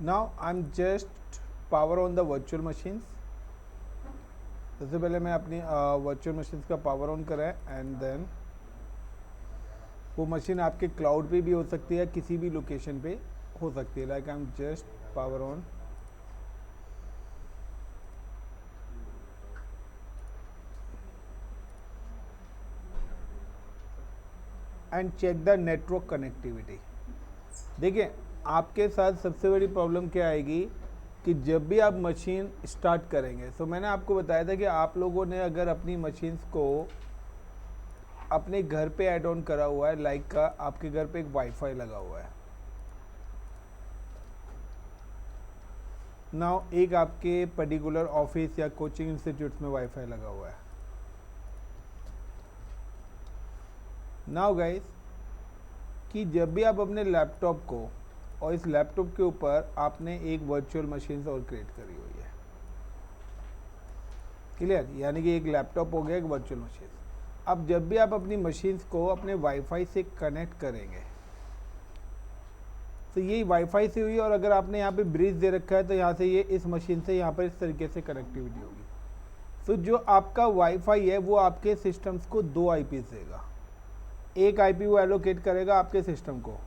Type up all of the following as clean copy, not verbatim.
Now I am just power on the virtual machines. सबसे पहले मैं अपनी वर्चुअल मशीन्स का पावर ऑन करा है एंड देन वो मशीन आपके क्लाउड पे भी हो सकती है, किसी भी लोकेशन पे हो सकती है। Like I am just power on and check the network connectivity. देखिए आपके साथ सबसे बड़ी प्रॉब्लम क्या आएगी कि जब भी आप मशीन स्टार्ट करेंगे, तो मैंने आपको बताया था कि आप लोगों ने अगर अपनी मशीन्स को अपने घर पे ऐड ऑन करा हुआ है, लाइक का आपके घर पे एक वाईफाई लगा हुआ है, नाउ एक आपके पर्टिकुलर ऑफिस या कोचिंग इंस्टीट्यूट में वाईफाई लगा हुआ है। नाउ गाइस कि जब भी आप अपने लैपटॉप को और इस लैपटॉप के ऊपर आपने एक वर्चुअल मशीन और क्रिएट करी हुई है, क्लियर, यानी कि एक लैपटॉप हो गया एक वर्चुअल मशीन। अब जब भी आप अपनी मशीन्स को अपने वाईफाई से कनेक्ट करेंगे, तो यही वाईफाई से हुई, और अगर आपने यहाँ पे ब्रिज दे रखा है तो यहाँ से ये इस मशीन से यहाँ पर इस तरीके से कनेक्टिविटी होगी। तो जो आपका वाईफाई है वो आपके सिस्टम्स को 2 आईपी देगा। एक आईपी वो एलोकेट करेगा आपके सिस्टम को,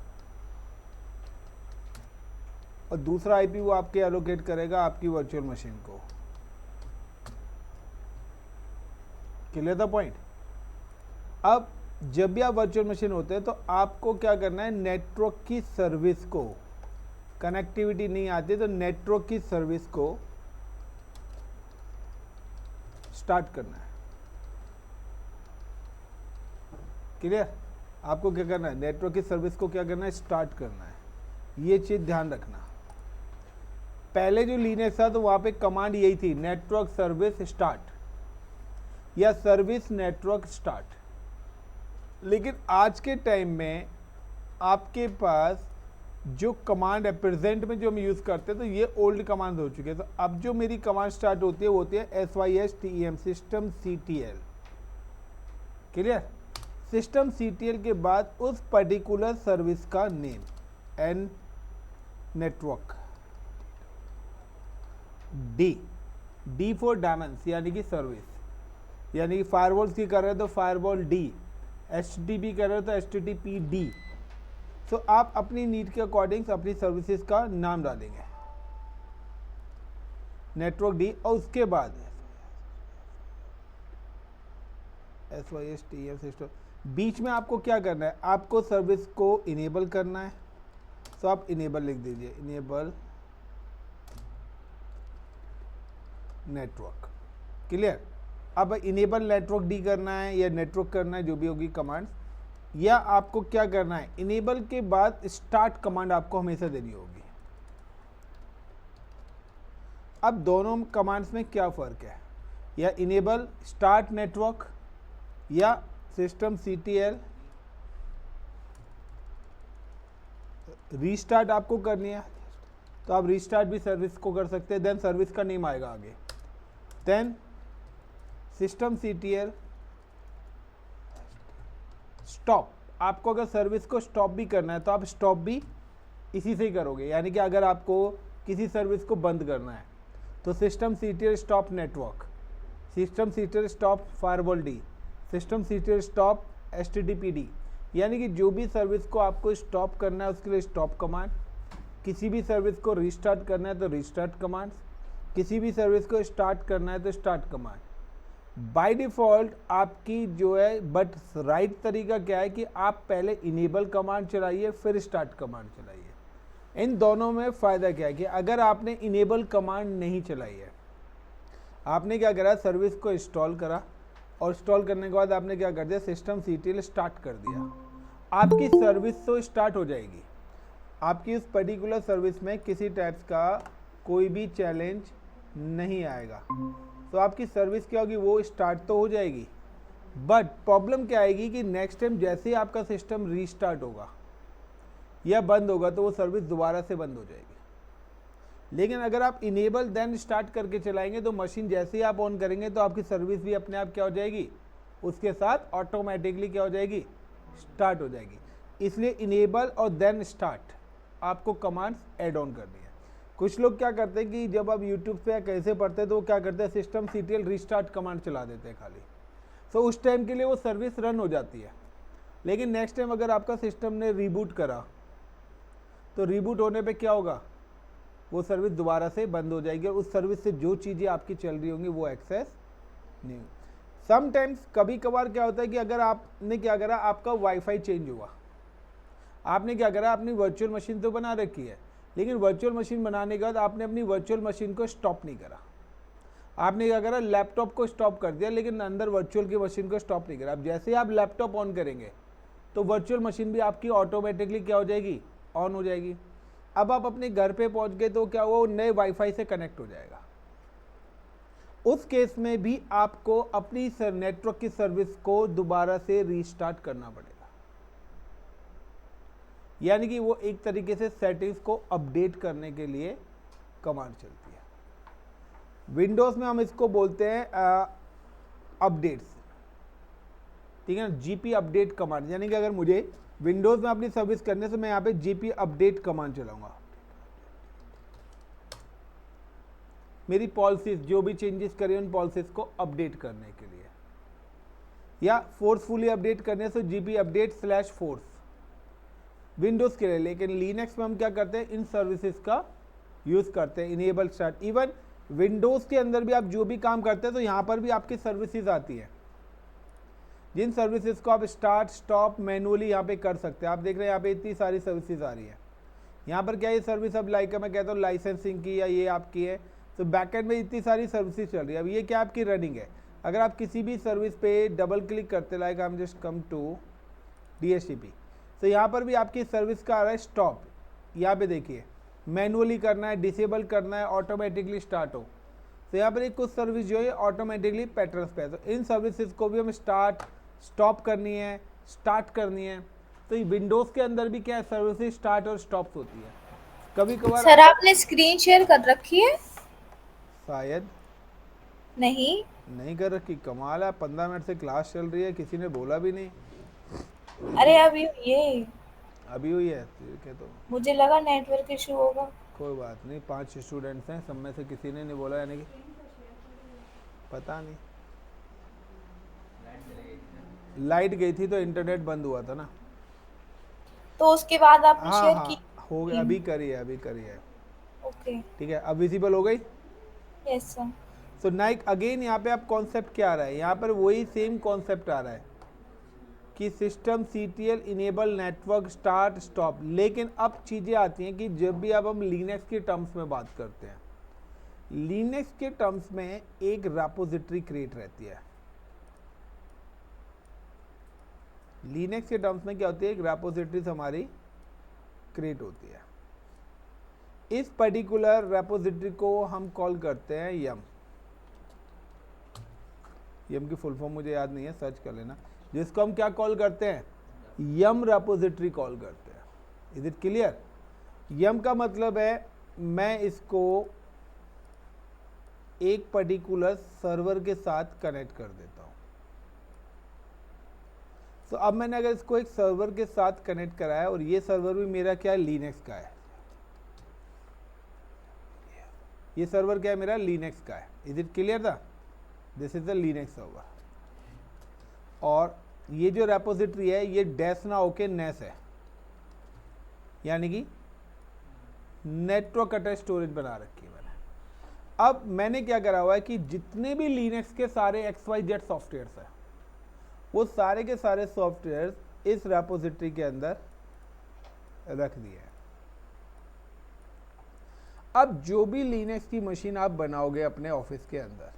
और दूसरा आईपी वो आपके एलोकेट करेगा आपकी वर्चुअल मशीन को। Clear the point. अब जब भी आप वर्चुअल मशीन होते हैं तो आपको क्या करना है, नेटवर्क की सर्विस को, कनेक्टिविटी नहीं आती तो नेटवर्क की सर्विस को स्टार्ट करना है। क्लियर, आपको क्या करना है, नेटवर्क की सर्विस को क्या करना है, स्टार्ट करना है। ये चीज ध्यान रखना। पहले जो लिनक्स था तो वहां पे कमांड यही थी, नेटवर्क सर्विस स्टार्ट या सर्विस नेटवर्क स्टार्ट। लेकिन आज के टाइम में आपके पास जो कमांड है प्रेजेंट में जो हम यूज करते हैं, तो ये ओल्ड कमांड हो चुके हैं। तो अब जो मेरी कमांड स्टार्ट होती है वो होती है SYSTEM, system CTL। Clear, system CTL के बाद उस पर्टिकुलर सर्विस का name and network D for daemons, यानी कि सर्विस, यानी कि फायरवॉल्स की कर रहे हैं तो फायरवॉल D, HTTP कर रहे हो तो HTTPD। सो आप अपनी नीड के अकॉर्डिंग अपनी सर्विसेज का नाम डालेंगे, नेटवर्क D, और उसके बाद SYSTEM सिस्टम। बीच में आपको क्या करना है, आपको सर्विस को इनेबल करना है, तो आप इनेबल लिख दीजिए, इनेबल नेटवर्क। क्लियर। अब इनेबल नेटवर्क डी करना है या नेटवर्क करना है, जो भी होगी कमांड्स, या आपको क्या करना है, इनेबल के बाद स्टार्ट कमांड आपको हमेशा देनी होगी। अब दोनों कमांड्स में क्या फ़र्क है, या इनेबल स्टार्ट नेटवर्क या सिस्टम CTL रीस्टार्ट आपको करनी है, तो आप रीस्टार्ट भी सर्विस को कर सकते हैं। देन सर्विस का नेम आएगा आगे, देन सिस्टम CTL स्टॉप। आपको अगर सर्विस को स्टॉप भी करना है तो आप स्टॉप भी इसी से ही करोगे, यानी कि अगर आपको किसी सर्विस को बंद करना है तो system CTL stop network, system CTL stop firewall D, system CTL stop HTTPD, यानी कि जो भी सर्विस को आपको स्टॉप करना है उसके लिए स्टॉप कमांड, किसी भी सर्विस को रीस्टार्ट करना है तो रीस्टार्ट कमांड, किसी भी सर्विस को स्टार्ट करना है तो स्टार्ट कमांड। बाय डिफ़ॉल्ट आपकी जो है, बट राइट तरीका क्या है कि आप पहले इनेबल कमांड चलाइए फिर स्टार्ट कमांड चलाइए। इन दोनों में फ़ायदा क्या है कि अगर आपने इनेबल कमांड नहीं चलाई है, आपने क्या करा, सर्विस को इंस्टॉल करा, और इंस्टॉल करने के बाद आपने क्या कर दिया, सिस्टम CTL स्टार्ट कर दिया, आपकी सर्विस तो स्टार्ट हो जाएगी। आपकी उस पर्टिकुलर सर्विस में किसी टाइप्स का कोई भी चैलेंज नहीं आएगा, तो आपकी सर्विस क्या होगी, वो स्टार्ट तो हो जाएगी। बट प्रॉब्लम क्या आएगी कि नेक्स्ट टाइम जैसे ही आपका सिस्टम रीस्टार्ट होगा या बंद होगा तो वो सर्विस दोबारा से बंद हो जाएगी। लेकिन अगर आप इनेबल देन स्टार्ट करके चलाएंगे तो मशीन जैसे ही आप ऑन करेंगे तो आपकी सर्विस भी अपने आप क्या हो जाएगी, उसके साथ ऑटोमेटिकली क्या हो जाएगी, स्टार्ट हो जाएगी। इसलिए इनेबल और देन स्टार्ट आपको कमांड्स ऐड ऑन करनी है। कुछ लोग क्या करते हैं कि जब आप यूट्यूब पे या कैसे पढ़ते हैं तो वो क्या करते हैं, सिस्टम सीटीएल रीस्टार्ट कमांड चला देते हैं खाली। सो उस टाइम के लिए वो सर्विस रन हो जाती है, लेकिन नेक्स्ट टाइम अगर आपका सिस्टम ने रीबूट करा तो रीबूट होने पे क्या होगा, वो सर्विस दोबारा से बंद हो जाएगी और उस सर्विस से जो चीज़ें आपकी चल रही होंगी वो एक्सेस नहीं। समटाइम्स कभी कभार क्या होता है कि अगर आपने क्या करा, आपका वाईफाई चेंज हुआ, आपने क्या करा, अपनी वर्चुअल मशीन तो बना रखी है, लेकिन वर्चुअल मशीन बनाने के बाद आपने अपनी वर्चुअल मशीन को स्टॉप नहीं करा। आपने क्या करा, लैपटॉप को स्टॉप कर दिया, लेकिन अंदर वर्चुअल की मशीन को स्टॉप नहीं करा। अब जैसे ही आप लैपटॉप ऑन करेंगे तो वर्चुअल मशीन भी आपकी ऑटोमेटिकली क्या हो जाएगी, ऑन हो जाएगी। अब आप अपने घर पे पहुंच गए तो क्या वो नए वाईफाई से कनेक्ट हो जाएगा। उस केस में भी आपको अपनी नेटवर्क की सर्विस को दोबारा से रीस्टार्ट करना पड़ेगा, यानी कि वो एक तरीके से सेटिंग्स को अपडेट करने के लिए कमांड चलती है। विंडोज में हम इसको बोलते हैं अपडेट्स, ठीक है ना, जीपी अपडेट कमांड। यानी कि अगर मुझे विंडोज में अपनी सर्विस करने से मैं यहाँ पे जीपी अपडेट कमांड चलाऊंगा, मेरी पॉलिसीज जो भी चेंजेस करें उन पॉलिसीज को अपडेट करने के लिए, या फोर्सफुली अपडेट करने से जीपी अपडेट /force विंडोज के लिए। लेकिन लिनक्स में हम क्या करते हैं, इन सर्विसेज का यूज करते हैं, इनेबल स्टार्ट। इवन विंडोज के अंदर भी आप जो भी काम करते हैं तो यहाँ पर भी आपकी सर्विसेज आती है, जिन सर्विसेज को आप स्टार्ट स्टॉप मैनुअली यहाँ पे कर सकते हैं। आप देख रहे हैं यहाँ पे इतनी सारी सर्विसेज आ रही है। यहाँ पर क्या ये सर्विस अब लाइक मैं कहता हूँ लाइसेंसिंग की, या ये आपकी है, तो बैकएंड में इतनी सारी सर्विसेज चल रही है। अब ये क्या आपकी रनिंग है। अगर आप किसी भी सर्विस पे डबल क्लिक करते, like I am just come to DHCP, तो यहाँ पर भी आपकी सर्विस का आ रहा है स्टॉप। यहाँ पे देखिए मैनुअली करना है, डिसेबल करना है, ऑटोमेटिकली स्टार्ट हो। तो यहाँ पर एक कुछ सर्विस जो है ऑटोमेटिकली पैटर्न्स पे है, तो इन सर्विसेज को भी हम स्टार्ट स्टॉप करनी है, स्टार्ट करनी है। तो ये विंडोज़ के अंदर भी क्या है, सर्विसेज स्टार्ट और स्टॉप होती है। कभी कभार सर आपने स्क्रीन शेयर कर रखी है? शायद नहीं कर रखी। कमाल है, 15 मिनट से क्लास चल रही है, किसी ने बोला भी नहीं। अरे अभी ये अभी हुई है, ठीक है, तो मुझे लगा नेटवर्क इशू होगा। कोई बात नहीं। 5 स्टूडेंट्स हैं, सब में से किसी ने नहीं बोला, यानी कि पता नहीं। लाइट गई थी तो इंटरनेट बंद हुआ था ना। तो उसके बाद आपने हाँ शेयर हाँ, की? हो गया, अभी करी है। ओके, ठीक है, अब विजिबल हो गई। Yes sir. So nice again यहाँ पे आप कॉन्सेप्ट क्या आ रहा है, यहाँ पर वही सेम कॉन्सेप्ट आ रहा है कि system CTL enable network start stop. लेकिन अब चीज़ें आती हैं कि जब भी अब हम लिनक्स के टर्म्स में बात करते हैं, लिनक्स के टर्म्स में एक रेपोजिटरी क्रिएट रहती है। लिनक्स के टर्म्स में क्या होती है, एक रेपोजिटरीज हमारी क्रिएट होती है। इस पर्टिकुलर रेपोजिटरी को हम कॉल करते हैं यम। यम की फुल फॉर्म मुझे याद नहीं है, सर्च कर लेना। जिसको हम क्या कॉल करते हैं, यम रेपोजिटरी कॉल करते हैं। Is it clear? यम का मतलब है मैं इसको एक पर्टिकुलर सर्वर के साथ कनेक्ट कर देता हूं। तो अब मैंने अगर इसको एक सर्वर के साथ कनेक्ट कराया, और ये सर्वर भी मेरा क्या है, लिनक्स का है। ये सर्वर क्या है, मेरा लिनक्स का है। इज इट क्लियर था? This is the Linux server. और ये जो रेपोजिटरी है ये डैश ना होके नेस है, यानी कि नेटवर्क अटैच स्टोरेज बना रखी है मैंने। अब मैंने क्या करा हुआ है कि जितने भी लिनक्स के सारे XYZ सॉफ्टवेयर्स हैं, वो सारे के सारे सॉफ्टवेयर्स इस रेपोजिटरी के अंदर रख दिए हैं। अब जो भी लिनक्स की मशीन आप बनाओगे अपने ऑफिस के अंदर,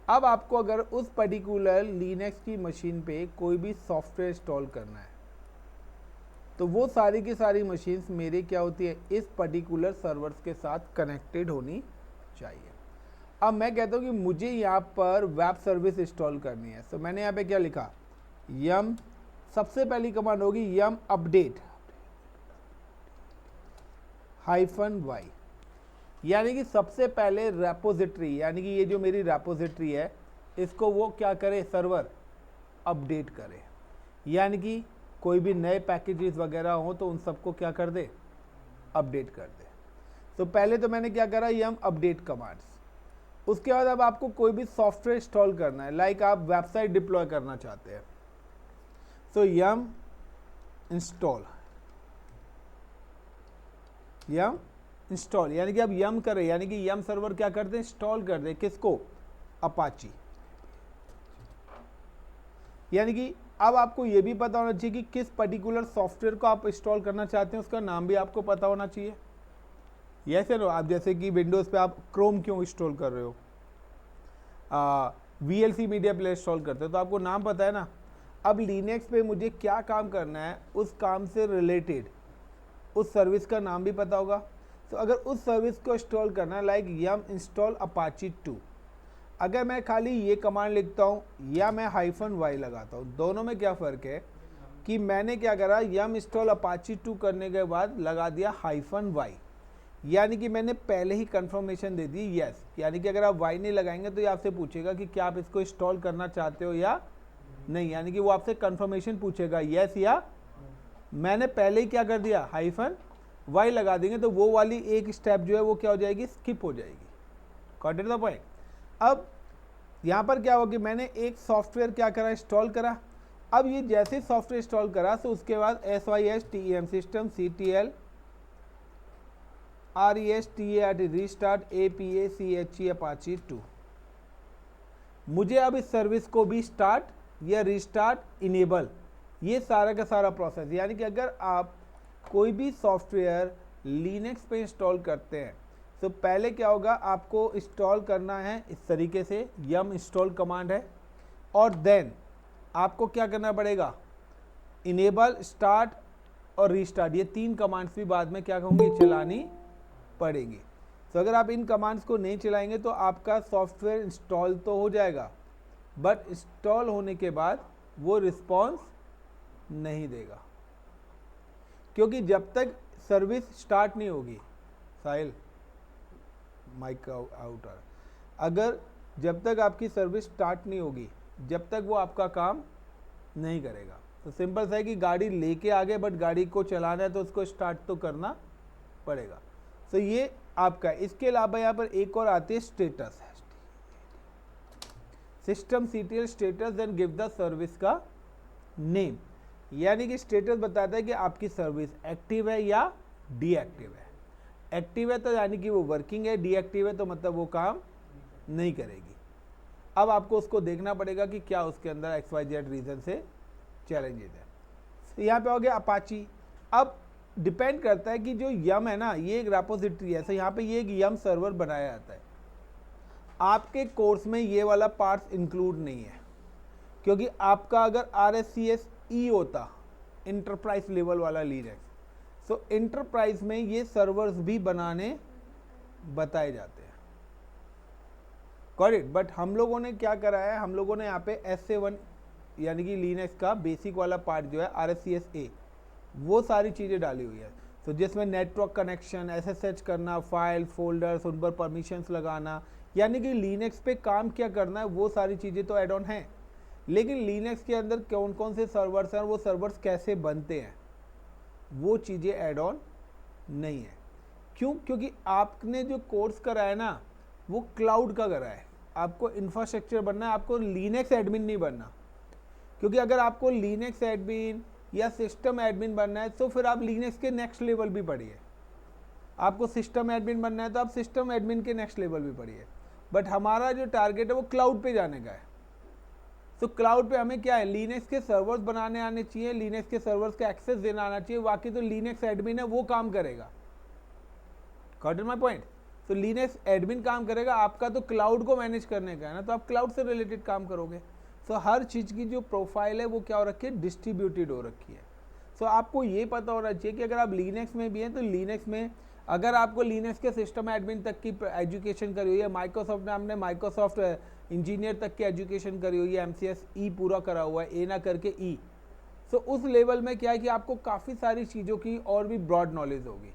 अब आपको अगर उस पर्टिकुलर लिनक्स की मशीन पे कोई भी सॉफ्टवेयर इंस्टॉल करना है, तो वो सारी की सारी मशीन्स मेरे क्या होती है, इस पर्टिकुलर सर्वर्स के साथ कनेक्टेड होनी चाहिए। अब मैं कहता हूँ कि मुझे यहाँ पर वेब सर्विस इंस्टॉल करनी है, तो मैंने यहाँ पे क्या लिखा, यम, सबसे पहली कमांड होगी यम अपडेट -y, यानी कि सबसे पहले रेपोजिटरी, यानी कि ये जो मेरी रेपोजिटरी है इसको वो क्या करे, सर्वर अपडेट करे। यानी कि कोई भी नए पैकेजेस वगैरह हो तो उन सबको क्या कर दे, अपडेट कर दे। तो पहले तो मैंने क्या करा, यम अपडेट कमांड्स। उसके बाद अब आपको कोई भी सॉफ्टवेयर इंस्टॉल करना है, लाइक आप वेबसाइट डिप्लॉय करना चाहते हैं, तो यम इंस्टॉल, यम इंस्टॉल यानी कि अब यम करें, यानी कि यम सर्वर क्या करते हैं, इंस्टॉल कर दे, किसको, अपाची। यानी कि अब आपको ये भी पता होना चाहिए कि किस पर्टिकुलर सॉफ्टवेयर को आप इंस्टॉल करना चाहते हैं, उसका नाम भी आपको पता होना चाहिए। यस नो, आप जैसे कि विंडोज़ पे आप क्रोम क्यों इंस्टॉल कर रहे हो, VLC मीडिया प्लेयर इंस्टॉल करते हो, तो आपको नाम पता है ना। अब लिनक्स पे मुझे क्या काम करना है, उस काम से रिलेटेड उस सर्विस का नाम भी पता होगा। तो अगर उस सर्विस को इंस्टॉल करना है, लाइक यम इंस्टॉल अपाची 2, अगर मैं खाली ये कमांड लिखता हूँ या मैं -y लगाता हूँ, दोनों में क्या फ़र्क है कि मैंने क्या करा, यम इंस्टॉल अपाची 2 करने के बाद लगा दिया -y, यानी कि मैंने पहले ही कंफर्मेशन दे दी यस। यानी कि अगर आप y नहीं लगाएंगे तो ये आपसे पूछेगा कि क्या आप इसको इंस्टॉल करना चाहते हो या नहीं, यानी कि वो आपसे कंफर्मेशन पूछेगा यस या। मैंने पहले ही क्या कर दिया, -y लगा देंगे तो वो वाली एक स्टेप जो है वो क्या हो जाएगी, स्किप हो जाएगी। Got it the point. अब यहाँ पर क्या होगा कि मैंने एक सॉफ्टवेयर क्या करा, इंस्टॉल करा। अब ये जैसे सॉफ्टवेयर इंस्टॉल करा तो उसके बाद SYSTEM system CTL RESTART restart APACHE Apache 2, मुझे अब इस सर्विस को भी स्टार्ट या रीस्टार्ट इनेबल, ये सारा का सारा प्रोसेस। यानी कि अगर आप कोई भी सॉफ्टवेयर लिनक्स पे इंस्टॉल करते हैं तो पहले क्या होगा, आपको इंस्टॉल करना है इस तरीके से, यम इंस्टॉल कमांड है, और देन आपको क्या करना पड़ेगा, इनेबल, स्टार्ट और रीस्टार्ट, ये 3 कमांड्स भी बाद में क्या होंगी, चलानी पड़ेगी। तो अगर आप इन कमांड्स को नहीं चलाएंगे तो आपका सॉफ्टवेयर इंस्टॉल तो हो जाएगा, बट इंस्टॉल होने के बाद वो रिस्पॉन्स नहीं देगा, क्योंकि जब तक सर्विस स्टार्ट नहीं होगी, साहिल माइक आउटर, अगर जब तक आपकी सर्विस स्टार्ट नहीं होगी, जब तक वो आपका काम नहीं करेगा। तो सिंपल सा है कि गाड़ी लेके आ गए, बट गाड़ी को चलाना है तो उसको स्टार्ट तो करना पड़ेगा। तो ये आपका, इसके अलावा यहाँ पर एक और आती है status, system CTL status, then give the service का नेम, यानी कि स्टेटस बताता है कि आपकी सर्विस एक्टिव है या डीएक्टिव है। एक्टिव है तो यानी कि वो वर्किंग है, डीएक्टिव है तो मतलब वो काम नहीं करेगी। अब आपको उसको देखना पड़ेगा कि क्या उसके अंदर XYZ रीज़न से चैलेंजेस है। तो यहाँ पे हो गया अपाची। अब डिपेंड करता है कि जो यम है ना, ये एक रेपोजिटरी है, तो यहाँ पे ये एक यम सर्वर बनाया जाता है। आपके कोर्स में ये वाला पार्ट्स इंक्लूड नहीं है, क्योंकि आपका अगर RSCSE होता, इंटरप्राइज लेवल वाला लिनक्स, तो इंटरप्राइज में ये सर्वर्स भी बनाने बताए जाते हैं। Got it. बट हम लोगों ने क्या करा है, हम लोगों ने यहाँ पे SA1 यानी कि लिनक्स का बेसिक वाला पार्ट जो है RSCSA, वो सारी चीज़ें डाली हुई है। तो जिसमें नेटवर्क कनेक्शन, SSH करना, फाइल फोल्डर्स, उन पर परमिशंस लगाना, यानी कि लिनक्स पे काम क्या करना है, वो सारी चीज़ें तो एड ऑन हैं। लेकिन लिनक्स के अंदर कौन कौन से सर्वर्स हैं और वो सर्वर्स कैसे बनते हैं, वो चीज़ें एड ऑन नहीं है। क्यों? क्योंकि आपने जो कोर्स करा है ना, वो क्लाउड का करा है। आपको इंफ्रास्ट्रक्चर बनना है, आपको लिनक्स एडमिन नहीं बनना। क्योंकि अगर आपको लिनक्स एडमिन या सिस्टम एडमिन बनना है तो फिर आप लिनक्स के नेक्स्ट लेवल भी पढ़िए। आपको सिस्टम एडमिन बनना है तो आप सिस्टम एडमिन के नेक्स्ट लेवल भी पढ़िए। बट हमारा जो टारगेट है वो क्लाउड पे जाने का है। तो क्लाउड पे हमें क्या है, लिनक्स के सर्वर्स बनाने आने चाहिए, लिनक्स के सर्वर्स का एक्सेस देना आना चाहिए। बाकी तो लिनक्स एडमिन है, वो काम करेगा। Got it my point. तो लिनक्स एडमिन काम करेगा, आपका तो क्लाउड को मैनेज करने का है ना, तो आप क्लाउड से रिलेटेड काम करोगे। तो हर चीज़ की जो प्रोफाइल है वो क्या हो रखी है, डिस्ट्रीब्यूटेड हो रखी है। तो आपको ये पता होना चाहिए कि अगर आप लिनक्स में भी हैं तो लिनक्स में अगर आपको लिनक्स के सिस्टम एडमिन तक की एजुकेशन करी हुई है, माइक्रोसॉफ्ट में आपने माइक्रोसॉफ्ट इंजीनियर तक की एजुकेशन करी हुई है, MCS पूरा करा हुआ है, ए ना करके ई, तो उस लेवल में क्या है कि आपको काफ़ी सारी चीज़ों की और भी ब्रॉड नॉलेज होगी।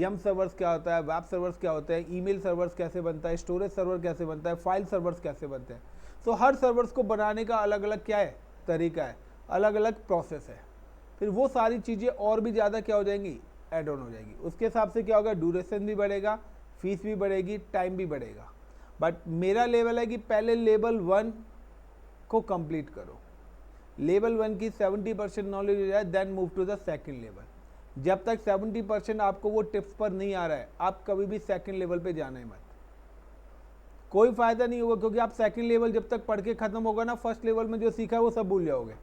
यम सर्वर्स क्या होता है, वेब सर्वर्स क्या होते हैं, ईमेल सर्वर्स कैसे बनता है, स्टोरेज सर्वर कैसे बनता है, फाइल सर्वर्स कैसे बनते हैं। तो हर सर्वर्स को बनाने का अलग अलग क्या है, तरीका है, अलग अलग प्रोसेस है। फिर वो सारी चीज़ें और भी ज़्यादा क्या हो जाएंगी, ऐड ऑन हो जाएगी। उसके हिसाब से क्या होगा, ड्यूरेशन भी बढ़ेगा, फीस भी बढ़ेगी, टाइम भी बढ़ेगा। बट मेरा लेवल है कि पहले लेवल 1 को कंप्लीट करो, लेवल 1 की 70% नॉलेज हो जाए, then move to the second level. जब तक 70% आपको वो टिप्स पर नहीं आ रहा है, आप कभी भी सेकंड लेवल पे जाना ही मत, कोई फायदा नहीं होगा, क्योंकि आप सेकंड लेवल जब तक पढ़ के खत्म होगा ना, फर्स्ट लेवल में जो सीखा है वो सब भूल जाओगे।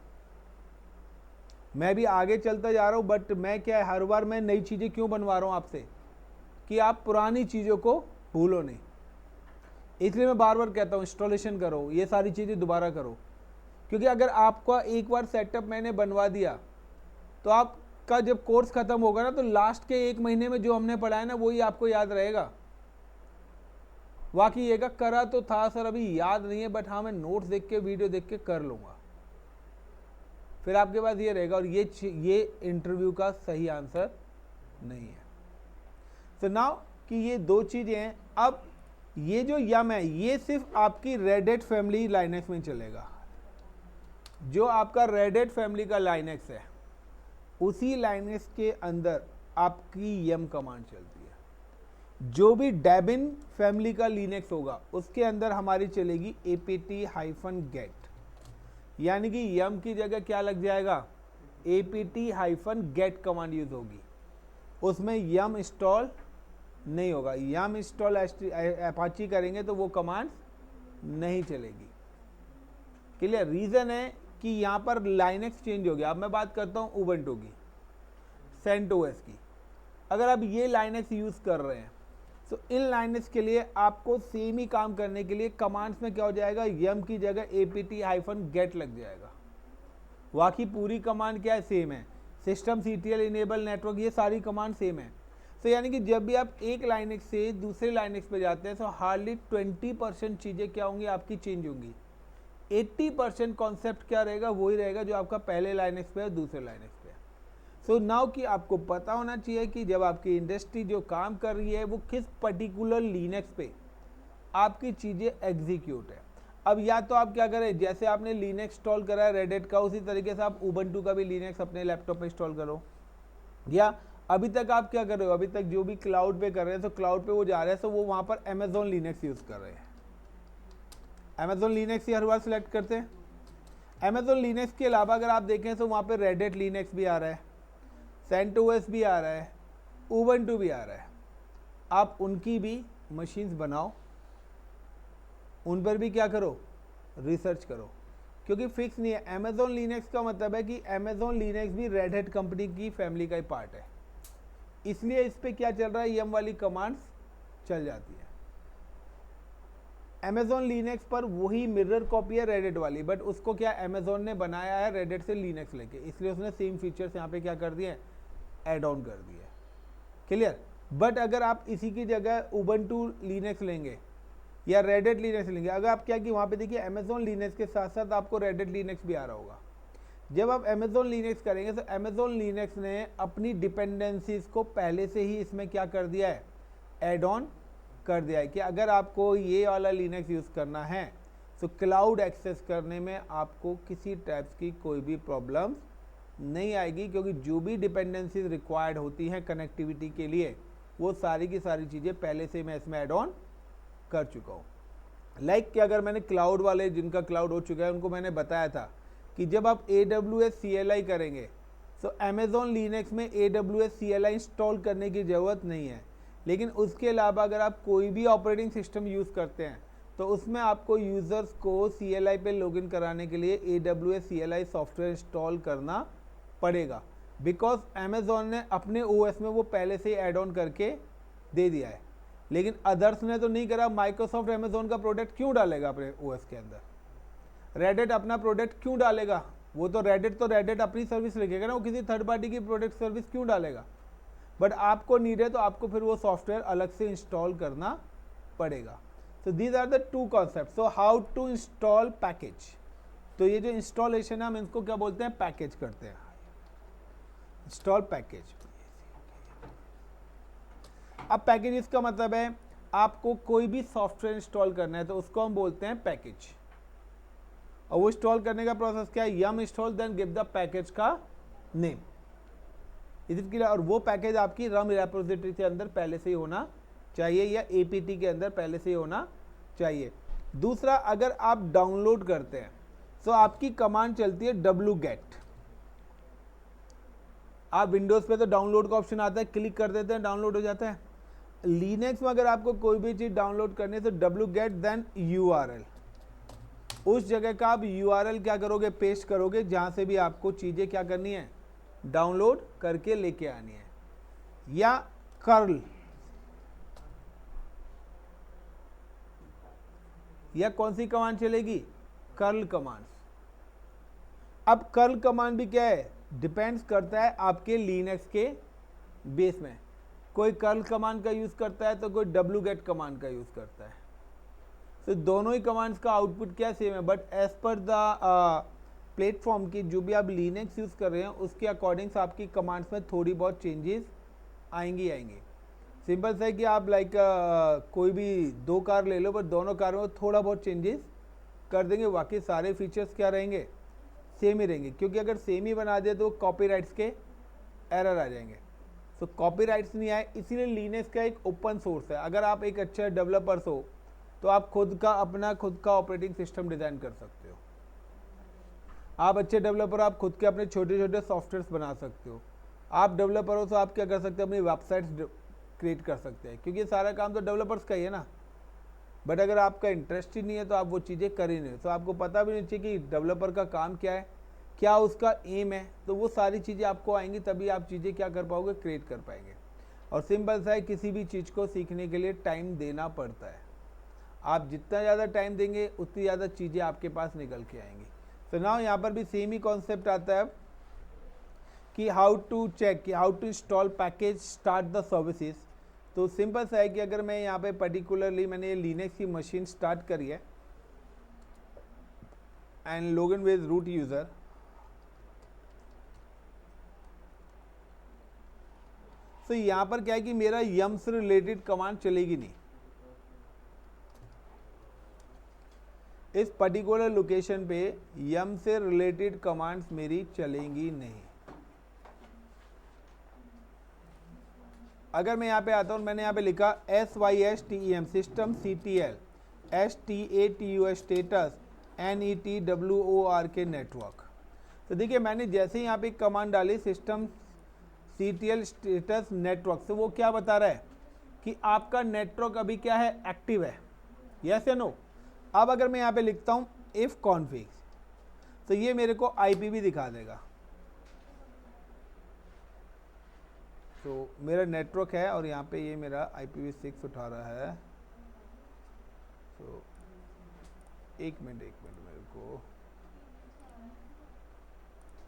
मैं भी आगे चलता जा रहा हूँ, बट मैं क्या है, हर बार मैं नई चीज़ें क्यों बनवा रहा हूँ आपसे, कि आप पुरानी चीज़ों को भूलो नहीं। इसलिए मैं बार बार कहता हूँ इंस्टॉलेशन करो, ये सारी चीज़ें दोबारा करो, क्योंकि अगर आपका एक बार सेटअप मैंने बनवा दिया तो आपका जब कोर्स खत्म होगा ना, तो लास्ट के 1 महीने में जो हमने पढ़ा है ना, वही आपको याद रहेगा। वाकई ये करा तो था सर, अभी याद नहीं है, बट हाँ मैं नोट्स देख के, वीडियो देख के कर लूँगा, फिर आपके पास ये रहेगा। और ये इंटरव्यू का सही आंसर नहीं है। तो नाउ कि ये 2 चीज़ें हैं। अब ये जो यम है, ये सिर्फ आपकी रेड हैट फैमिली लाइनेक्स में चलेगा। जो आपका रेड हैट फैमिली का लाइनेक्स है, उसी लाइनेक्स के अंदर आपकी यम कमांड चलती है। जो भी डेबिन फैमिली का लिनक्स होगा, उसके अंदर हमारी चलेगी apt-get, यानी कि यम की जगह क्या लग जाएगा, apt-get कमांड यूज होगी। उसमें यम इंस्टॉल नहीं होगा। यम इंस्टॉल अपाची करेंगे तो वो कमांड नहीं चलेगी। क्लियर? रीज़न है कि यहाँ पर लाइनेक्स चेंज हो गया। अब मैं बात करता हूँ उबंटू की, सेंटोस की। अगर आप ये लाइनेक्स यूज़ कर रहे हैं, तो इन लाइनेक्स के लिए आपको सेम ही काम करने के लिए कमांड्स में क्या हो जाएगा, यम की जगह apt-get लग जाएगा। बाकी पूरी कमांड क्या है, सेम है। सिस्टम सीटीएल इनेबल नेटवर्क, ये सारी कमांड सेम है। तो यानी कि जब भी आप एक लाइनेक्स से दूसरे लाइनेक्स पे जाते हैं, तो हार्डली 20% चीज़ें क्या होंगी, आपकी चेंज होंगी। 80% कॉन्सेप्ट क्या रहेगा, वही रहेगा जो आपका पहले लाइनेक्स पे है, दूसरे लाइनेक्स पे है। सो नाउ कि आपको पता होना चाहिए कि जब आपकी इंडस्ट्री जो काम कर रही है, वो किस पर्टिकुलर लिनक्स पे आपकी चीज़ें एग्जीक्यूट है। अब या तो आप क्या करें, जैसे आपने लिनक्स इंस्टॉल करा है रेड हैट का, उसी तरीके से आप उबंटू का भी लिनक्स अपने लैपटॉप पे इंस्टॉल करो। या अभी तक आप क्या कर रहे हो, अभी तक जो भी क्लाउड पे कर रहे हैं, तो क्लाउड पे वो जा रहे हैं, तो वो वहाँ पर अमेजोन लिनक्स यूज़ कर रहे हैं। अमेजोन लिनक्स ही हर बार सेलेक्ट करते हैं। अमेजोन लिनक्स के अलावा अगर आप देखें तो वहाँ पे रेड हैट लिनक्स भी आ रहा है, सेंटोस भी आ रहा है, उबंटू भी आ रहा है। आप उनकी भी मशीन्स बनाओ, उन पर भी क्या करो, रिसर्च करो, क्योंकि फिक्स नहीं है। अमेजोन लिनक्स का मतलब है कि अमेजोन लिनक्स भी रेड हैट कंपनी की फैमिली का ही पार्ट है, इसलिए इस पर क्या चल रहा है, यम वाली कमांड्स चल जाती है। अमेजोन लिनक्स पर वही मिरर कॉपी है रेड हैट वाली, बट उसको क्या अमेजोन ने बनाया है रेड हैट से लिनक्स लेके, इसलिए उसने सेम फीचर्स यहाँ पे क्या कर दिए, ऐड ऑन कर दिए। क्लियर? बट अगर आप इसी की जगह उबंटू लिनक्स लेंगे या रेड हैट लिनक्स लेंगे, अगर आप क्या कि वहाँ पे देखिए अमेजोन लिनक्स के साथ साथ आपको रेड हैट लिनक्स भी आ रहा होगा। जब आप अमेजोन लिनक्स करेंगे, तो अमेजोन लिनक्स ने अपनी डिपेंडेंसीज को पहले से ही इसमें क्या कर दिया है, ऐड ऑन कर दिया है, कि अगर आपको ये वाला लिनक्स यूज़ करना है, तो क्लाउड एक्सेस करने में आपको किसी टाइप्स की कोई भी प्रॉब्लम नहीं आएगी, क्योंकि जो भी डिपेंडेंसीज रिक्वायर्ड होती हैं कनेक्टिविटी के लिए, वो सारी की सारी चीज़ें पहले से मैं इसमें ऐड ऑन कर चुका हूँ। लाइक कि अगर मैंने क्लाउड वाले, जिनका क्लाउड हो चुका है, उनको मैंने बताया था कि जब आप AWS CLI करेंगे, तो अमेजोन लिनक्स में AWS CLI इंस्टॉल करने की ज़रूरत नहीं है। लेकिन उसके अलावा अगर आप कोई भी ऑपरेटिंग सिस्टम यूज़ करते हैं, तो उसमें आपको यूज़र्स को CLI पे लॉगिन कराने के लिए AWS CLI सॉफ्टवेयर इंस्टॉल करना पड़ेगा, बिकॉज अमेजोन ने अपने OS में वो पहले से ऐड ऑन करके दे दिया है। लेकिन अदर्स ने तो नहीं करा। माइक्रोसॉफ्ट अमेजोन का प्रोडक्ट क्यों डालेगा अपने OS के अंदर? रेड हैट अपना प्रोडक्ट क्यों डालेगा? वो तो रेड हैट अपनी सर्विस लिखेगा ना, वो किसी थर्ड पार्टी की प्रोडक्ट सर्विस क्यों डालेगा? बट आपको नीड है तो आपको फिर वो सॉफ्टवेयर अलग से इंस्टॉल करना पड़ेगा। तो these are the 2 concept. So how to install package. तो ये जो इंस्टॉलेशन है, हम इसको क्या बोलते हैं, पैकेज करते हैं, इंस्टॉल पैकेज। अब पैकेज का मतलब है आपको कोई भी सॉफ्टवेयर इंस्टॉल करना है, तो उसको हम बोलते हैं पैकेज। और वो इंस्टॉल करने का प्रोसेस क्या है, yum install then give the package का नेम। Is it clear? और वो पैकेज आपकी रम रेपोजिटरी के अंदर पहले से ही होना चाहिए या APT के अंदर पहले से ही होना चाहिए। दूसरा, अगर आप डाउनलोड करते हैं तो आपकी कमांड चलती है wget। आप विंडोज़ पे तो डाउनलोड का ऑप्शन आता है, क्लिक कर देते हैं, डाउनलोड हो जाता है। लिनक्स में अगर आपको कोई भी चीज़ डाउनलोड करनी है तो wget देन URL, उस जगह का आप URL क्या करोगे, पेस्ट करोगे, जहाँ से भी आपको चीज़ें क्या करनी है, डाउनलोड करके लेके आनी है। या कर्ल, या कौन सी कमांड चलेगी, कर्ल कमांड। अब कर्ल कमांड भी क्या है, डिपेंड्स करता है आपके लिनक्स के बेस में। कोई कर्ल कमांड का यूज़ करता है तो कोई wget कमांड का यूज़ करता है। तो दोनों ही कमांड्स का आउटपुट क्या सेम है, but as per the platform की जो भी आप लिनक्स यूज़ कर रहे हैं उसके अकॉर्डिंग्स आपकी कमांड्स में थोड़ी बहुत चेंजेस आएंगी। सिंपल सा है कि आप लाइक कोई भी दो कार ले लो, बट दोनों कारों में थोड़ा बहुत चेंजेस कर देंगे, बाकी सारे फीचर्स क्या रहेंगे, सेम ही रहेंगे। क्योंकि अगर सेम ही बना दिया तो कॉपीराइट्स के एरर आ जाएंगे। तो कॉपीराइट्स नहीं आए, इसीलिए लिनक्स का एक ओपन सोर्स है। अगर आप एक अच्छे डेवलपर्स हो तो आप खुद का ऑपरेटिंग सिस्टम डिज़ाइन कर सकते हो। आप अच्छे डेवलपर, आप खुद के अपने छोटे छोटे सॉफ्टवेयर्स बना सकते हो। आप डेवलपर हो तो आप क्या कर सकते हो, अपनी वेबसाइट्स क्रिएट कर सकते हैं, क्योंकि सारा काम तो डेवलपर्स का ही है ना। बट अगर आपका इंटरेस्ट ही नहीं है तो आप वो चीज़ें कर ही नहीं, तो आपको पता भी नहीं चाहिए कि डेवलपर का काम क्या है, क्या उसका एम है। तो वो सारी चीज़ें आपको आएंगी, तभी आप चीज़ें क्या कर पाओगे, क्रिएट कर पाएंगे। और सिंपल सा है, किसी भी चीज़ को सीखने के लिए टाइम देना पड़ता है। आप जितना ज़्यादा टाइम देंगे उतनी ज़्यादा चीज़ें आपके पास निकल के आएंगी। तो नाउ यहाँ पर भी सेम ही कॉन्सेप्ट आता है कि हाउ टू चेक, कि how to install package, start the services. तो सिंपल सा है कि अगर मैं यहाँ पे पर्टिकुलरली मैंने ये लिनक्स की मशीन स्टार्ट करी है and login with root user, तो यहाँ पर क्या है कि मेरा यम से रिलेटेड कमांड चलेगी नहीं। इस पर्टिकुलर लोकेशन पे यम से रिलेटेड कमांड्स मेरी चलेंगी नहीं। अगर मैं यहाँ पे आता हूँ, मैंने यहाँ पे लिखा SYSTEM system CTL STATUS status NETWORK network. तो देखिए मैंने जैसे ही यहाँ पे कमांड डाली सिस्टम CTL स्टेटस नेटवर्क, से वो क्या बता रहा है कि आपका नेटवर्क अभी क्या है, एक्टिव है, यस या नो। अब अगर मैं यहाँ पे लिखता हूँ इफ कॉन्फिग, तो ये मेरे को IP भी दिखा देगा। तो मेरा नेटवर्क है और यहाँ पे ये मेरा IPv6 उठा रहा है। तो एक मिनट मेरे को,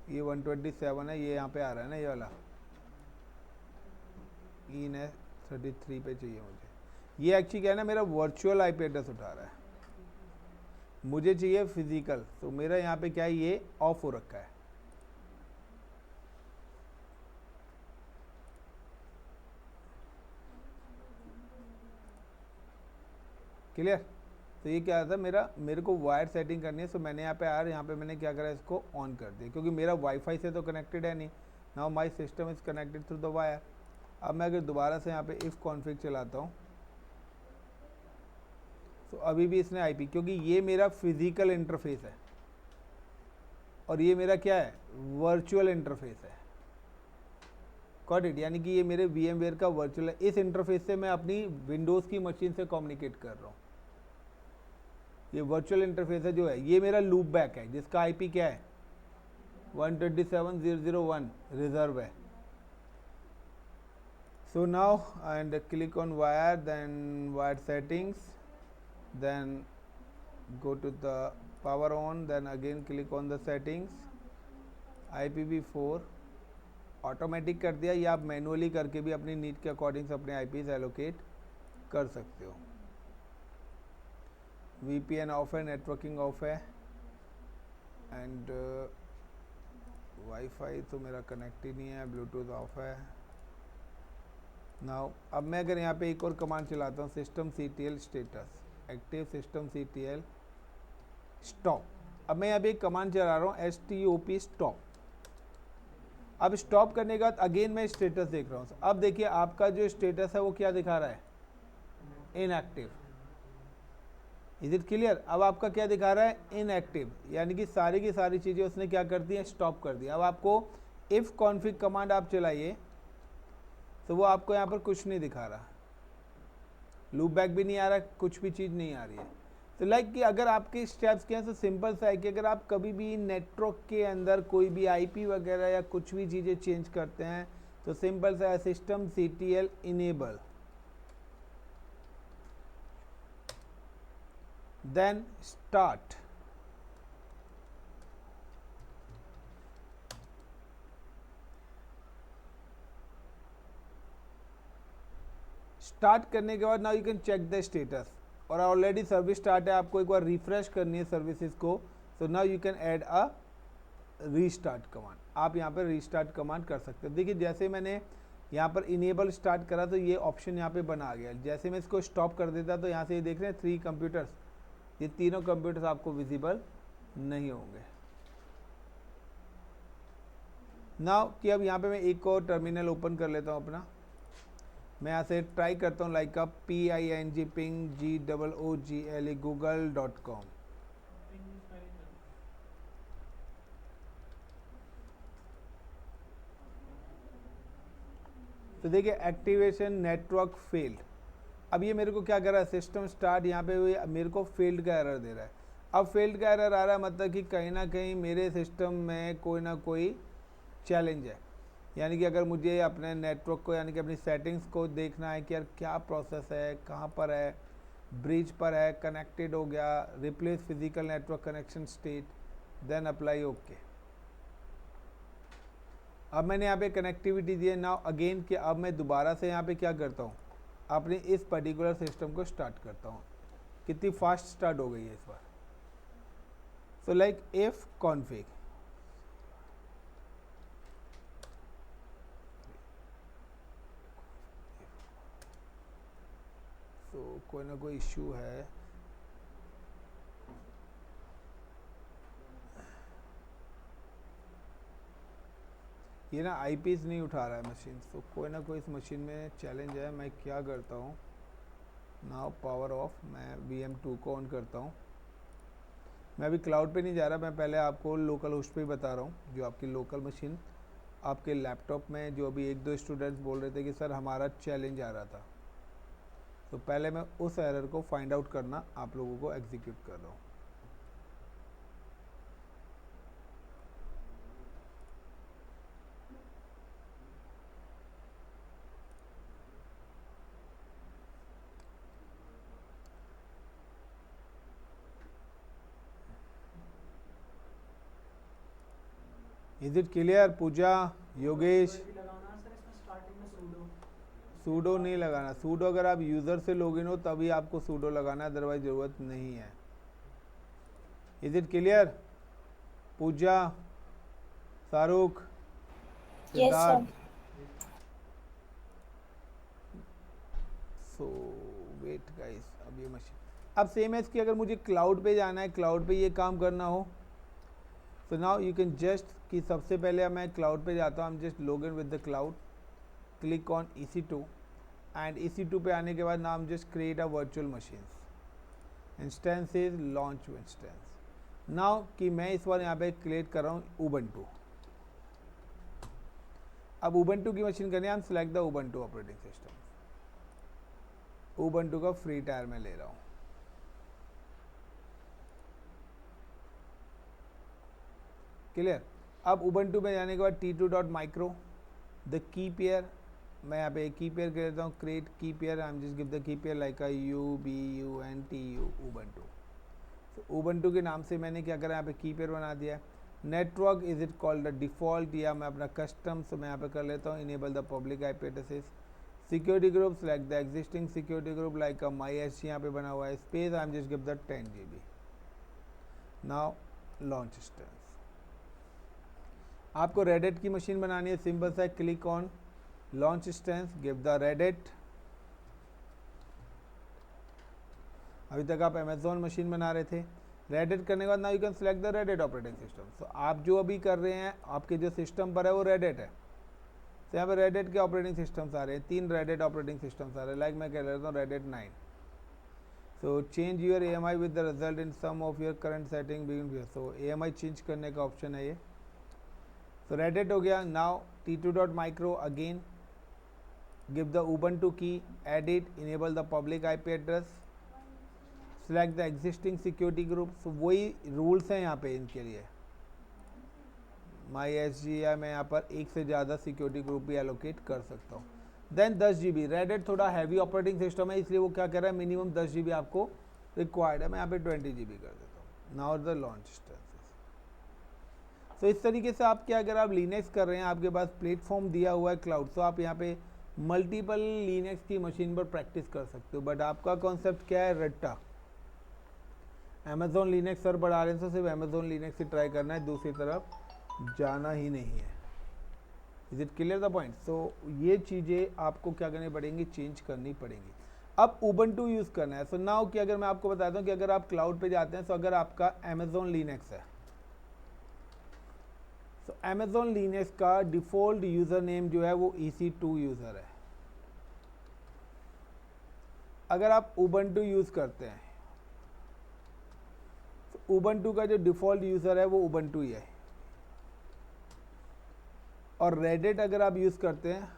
ये 127 है, ये यहाँ पे आ रहा है ना, ये वाला इन्हें 33 पे चाहिए मुझे। ये एक्चुअली क्या है ना, मेरा वर्चुअल IP एड्रेस उठा रहा है, मुझे चाहिए फिजिकल। तो मेरा यहाँ पे क्या है, ये ऑफ हो रखा है। क्लियर? तो ये क्या था, मेरे को वायर सेटिंग करनी है। सो मैंने यहाँ पे आया, यहाँ पे मैंने क्या करा, इसको ऑन कर दिया, क्योंकि मेरा वाईफाई से तो कनेक्टेड है नहीं। Now my system is connected through the wire. अब मैं अगर दोबारा से यहाँ पे इफ़ कॉन्फिग चलाता हूँ तो अभी भी इसने IP, क्योंकि ये मेरा फिजिकल इंटरफेस है और ये मेरा क्या है, वर्चुअल इंटरफेस है। Got it? यानी कि ये मेरे VMware का वर्चुअल है। इस इंटरफेस से मैं अपनी विंडोज़ की मशीन से कम्युनिकेट कर रहा हूँ। ये वर्चुअल इंटरफेस है जो है, ये मेरा लूप बैक है जिसका IP क्या है, 127.0.0.1 रिजर्व है। So now and click on wire, then wire settings, then go to the power on, then again click on the settings, IPv4 automatic कर दिया, या आप मैनुअली करके भी अपनी नीड के अकॉर्डिंग से अपने IPs एलोकेट कर सकते हो। VPN ऑफ है, नेटवर्किंग ऑफ है, एंड वाईफाई तो मेरा कनेक्ट ही नहीं है, ब्लूटूथ ऑफ है। नाउ अब मैं अगर यहाँ पे एक और कमांड चलाता हूँ, system CTL status active system CTL stop. अब मैं यहाँ पे एक कमांड चला रहा हूँ STOP स्टॉप। अब स्टॉप करने के बाद अगेन मैं स्टेटस देख रहा हूँ। अब देखिए आपका जो स्टेटस है वो क्या दिखा रहा है, इनएक्टिव। Is it clear? अब आपका क्या दिखा रहा है, इनएक्टिव, यानी कि सारी की सारी चीज़ें उसने क्या कर दी है, स्टॉप कर दी। अब आपको इफ़ कॉन्फिग कमांड आप चलाइए तो वो आपको यहाँ पर कुछ नहीं दिखा रहा, लूप बैक भी नहीं आ रहा, कुछ भी चीज़ नहीं आ रही है। तो लाइक कि अगर आपके स्टेप्स क्या है तो सिंपल सा है कि अगर आप कभी भी नेटवर्क के अंदर कोई भी आईपी वगैरह या कुछ भी चीज़ें चेंज करते हैं तो सिंपल सा है, system CTL enable, then start. Start करने के बाद now you can check the status, और ऑलरेडी सर्विस स्टार्ट है, आपको एक बार रिफ्रेश करनी है सर्विसेज को, तो now you can add a restart command. आप यहाँ पर रीस्टार्ट कमांड कर सकते हो। देखिए जैसे मैंने यहाँ पर इनेबल स्टार्ट करा तो ये ऑप्शन यहाँ पे बना गया। जैसे मैं इसको स्टॉप कर देता तो यहाँ से ये देख रहे हैं 3 कंप्यूटर्स, ये तीनों कंप्यूटर्स आपको विजिबल नहीं होंगे। नाउ कि अब यहाँ पे मैं एक और टर्मिनल ओपन कर लेता हूँ अपना, मैं यहाँ से ट्राई करता हूँ लाइक ping google.com। तो देखिए एक्टिवेशन नेटवर्क फेल्ड। अब ये मेरे को क्या कर रहा है, सिस्टम स्टार्ट यहाँ पे मेरे को फेल्ड का एरर दे रहा है। अब फेल्ड का एरर आ रहा है मतलब कि कहीं ना कहीं मेरे सिस्टम में कोई ना कोई चैलेंज है, यानी कि अगर मुझे अपने नेटवर्क को यानी कि अपनी सेटिंग्स को देखना है कि यार क्या प्रोसेस है, कहाँ पर है, ब्रिज पर है, कनेक्टेड हो गया, replace physical network connection state, then apply okay. अब मैंने यहाँ पे कनेक्टिविटी दी है। नाउ अगेन कि अब मैं दोबारा से यहाँ पे क्या करता हूँ, अपने इस पर्टिकुलर सिस्टम को स्टार्ट करता हूँ। कितनी फास्ट स्टार्ट हो गई है इस बार। सो लाइक इफ कॉन्फिग, तो कोई ना कोई इश्यू है। ये ना आईपीस नहीं उठा रहा है मशीन, तो कोई ना कोई इस मशीन में चैलेंज है। मैं क्या करता हूँ, नाउ पावर ऑफ, मैं VM2 को ऑन करता हूँ। मैं अभी क्लाउड पे नहीं जा रहा, मैं पहले आपको लोकल होस्ट पे ही बता रहा हूँ, जो आपकी लोकल मशीन आपके लैपटॉप में, जो अभी 1-2 स्टूडेंट्स बोल रहे थे कि सर हमारा चैलेंज आ रहा था, तो पहले मैं उस एरर को फाइंड आउट करना आप लोगों को एग्जीक्यूट कर रहा हूँ। Is it clear? Pooja, Yogesh, sudo नहीं लगाना। सूडो अगर आप यूज़र से लॉगिन हो तभी आपको सूडो लगाना है, अदरवाइज ज़रूरत नहीं है। Is it clear? Pooja, Shahrukh, yes sir. Siddharth. So wait guys, अब ये मशीन, अब सेम एज कि अगर मुझे क्लाउड पे जाना है, क्लाउड पे ये काम करना हो, so now you can just कि सबसे पहले मैं क्लाउड पे जाता हूँ, आई am just login with the cloud, click on EC2, and EC2 पे आने के बाद now just create a virtual machines, instance is launch instance. Now कि मैं इस बार यहाँ पे क्रिएट कर रहा हूँ उबंटू। अब उबंटू की मशीन करनी है, हम select the Ubuntu operating system, Ubuntu का फ्री टायर में ले रहा हूँ। क्लियर? अब उबंटू में जाने के बाद T2.micro द की पेयर, मैं यहाँ पे एक की पेयर कर देता हूँ, क्रिएट की pair, I am just give the key pair like UBUNTU Ubuntu. तो उबंटू के नाम से मैंने क्या करा, यहाँ पे की पेयर बना दिया है। Network is it called the default, या मैं अपना कस्टम, तो मैं यहाँ पे कर लेता हूँ enable the public IP addresses. Security group select the existing security group like a MySG यहाँ पे बना हुआ है, space I am just give the 10 GB। Now launch instance. आपको रेडिट की मशीन बनानी है, सिंपल सा click on launch instance, give the Reddit. अभी तक आप अमेजोन मशीन बना रहे थे, रेडिट करने के बाद now you can select the Reddit operating system. तो आप जो अभी कर रहे हैं आपके जो सिस्टम पर है वो रेडिट है। तो यहाँ पे रेडिट के ऑपरेटिंग सिस्टम्स आ रहे हैं, 3 रेडिट ऑपरेटिंग सिस्टम्स आ रहे हैं। लाइक मैं कह लेता हूँ Red Hat 9। So change your EMI with the result in some of your current setting begin. So EMI change करने का ऑप्शन है ये। तो रेडिट हो गया। Now t2.micro again give the ubuntu key, edit, enable the public IP address, select the existing security group. So वही rules हैं यहाँ पे इनके लिए। माई SGI मैं यहाँ पर एक से ज़्यादा सिक्योरिटी ग्रुप भी एलोकेट कर सकता हूँ। देन 10 GB, रेडिट थोड़ा हैवी ऑपरेटिंग सिस्टम है इसलिए वो क्या कर रहा है, मिनिमम 10 GB आपको रिक्वायर्ड है। मैं यहाँ पे 20 GB कर देता हूँ। Now the launch instances. तो इस तरीके से आप क्या, अगर आप लिनक्स कर रहे हैं, आपके पास प्लेटफॉर्म दिया हुआ है क्लाउड, तो आप यहाँ पे मल्टीपल लिनक्स की मशीन पर प्रैक्टिस कर सकते हो। बट आपका कॉन्सेप्ट क्या है, रट्टा अमेजोन लिनक्स सर बढ़ा रहे हैं तो सिर्फ अमेजोन लिनक्स से ट्राई करना है, दूसरी तरफ जाना ही नहीं है। Is it clear the point? So ये चीज़ें आपको क्या करनी पड़ेंगी, चेंज करनी पड़ेंगी। अब उबंटू यूज़ करना है। सो नाउ कि अगर मैं आपको बताता हूँ कि अगर आप क्लाउड पे जाते हैं, तो अगर आपका अमेजोन लिनक्स है, तो अमेजोन लिनक्स का डिफ़ॉल्ट यूज़र नेम जो है वो EC2 यूज़र है। अगर आप उबंटू यूज़ करते हैं तो उबंटू का जो डिफ़ॉल्ट यूज़र है वो उबंटू ही है। और रेडिट अगर आप यूज़ करते हैं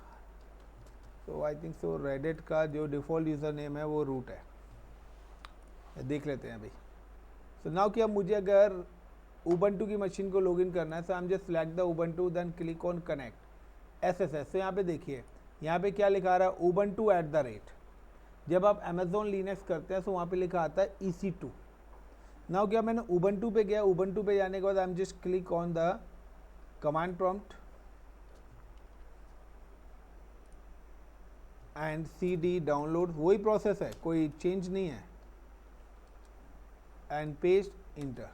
तो आई थिंक सो रेडिट का जो डिफ़ॉल्ट यूज़र नेम है वो रूट है। देख लेते हैं अभी। सो नाउ कि अब मुझे अगर उबंटू की मशीन को लॉगिन करना है, so I am just select the Ubuntu, then click on connect SSH। तो यहाँ पे देखिए, यहाँ पे क्या लिखा रहा है, ubuntu@। जब आप अमेजोन लिनक्स करते हैं तो वहाँ पे लिखा आता है EC2। नाउ क्या, मैंने उबंटू पे गया, उबंटू पे जाने के बाद आई am just click on the command prompt and CD download. वही प्रोसेस है, कोई चेंज नहीं है। And paste inter.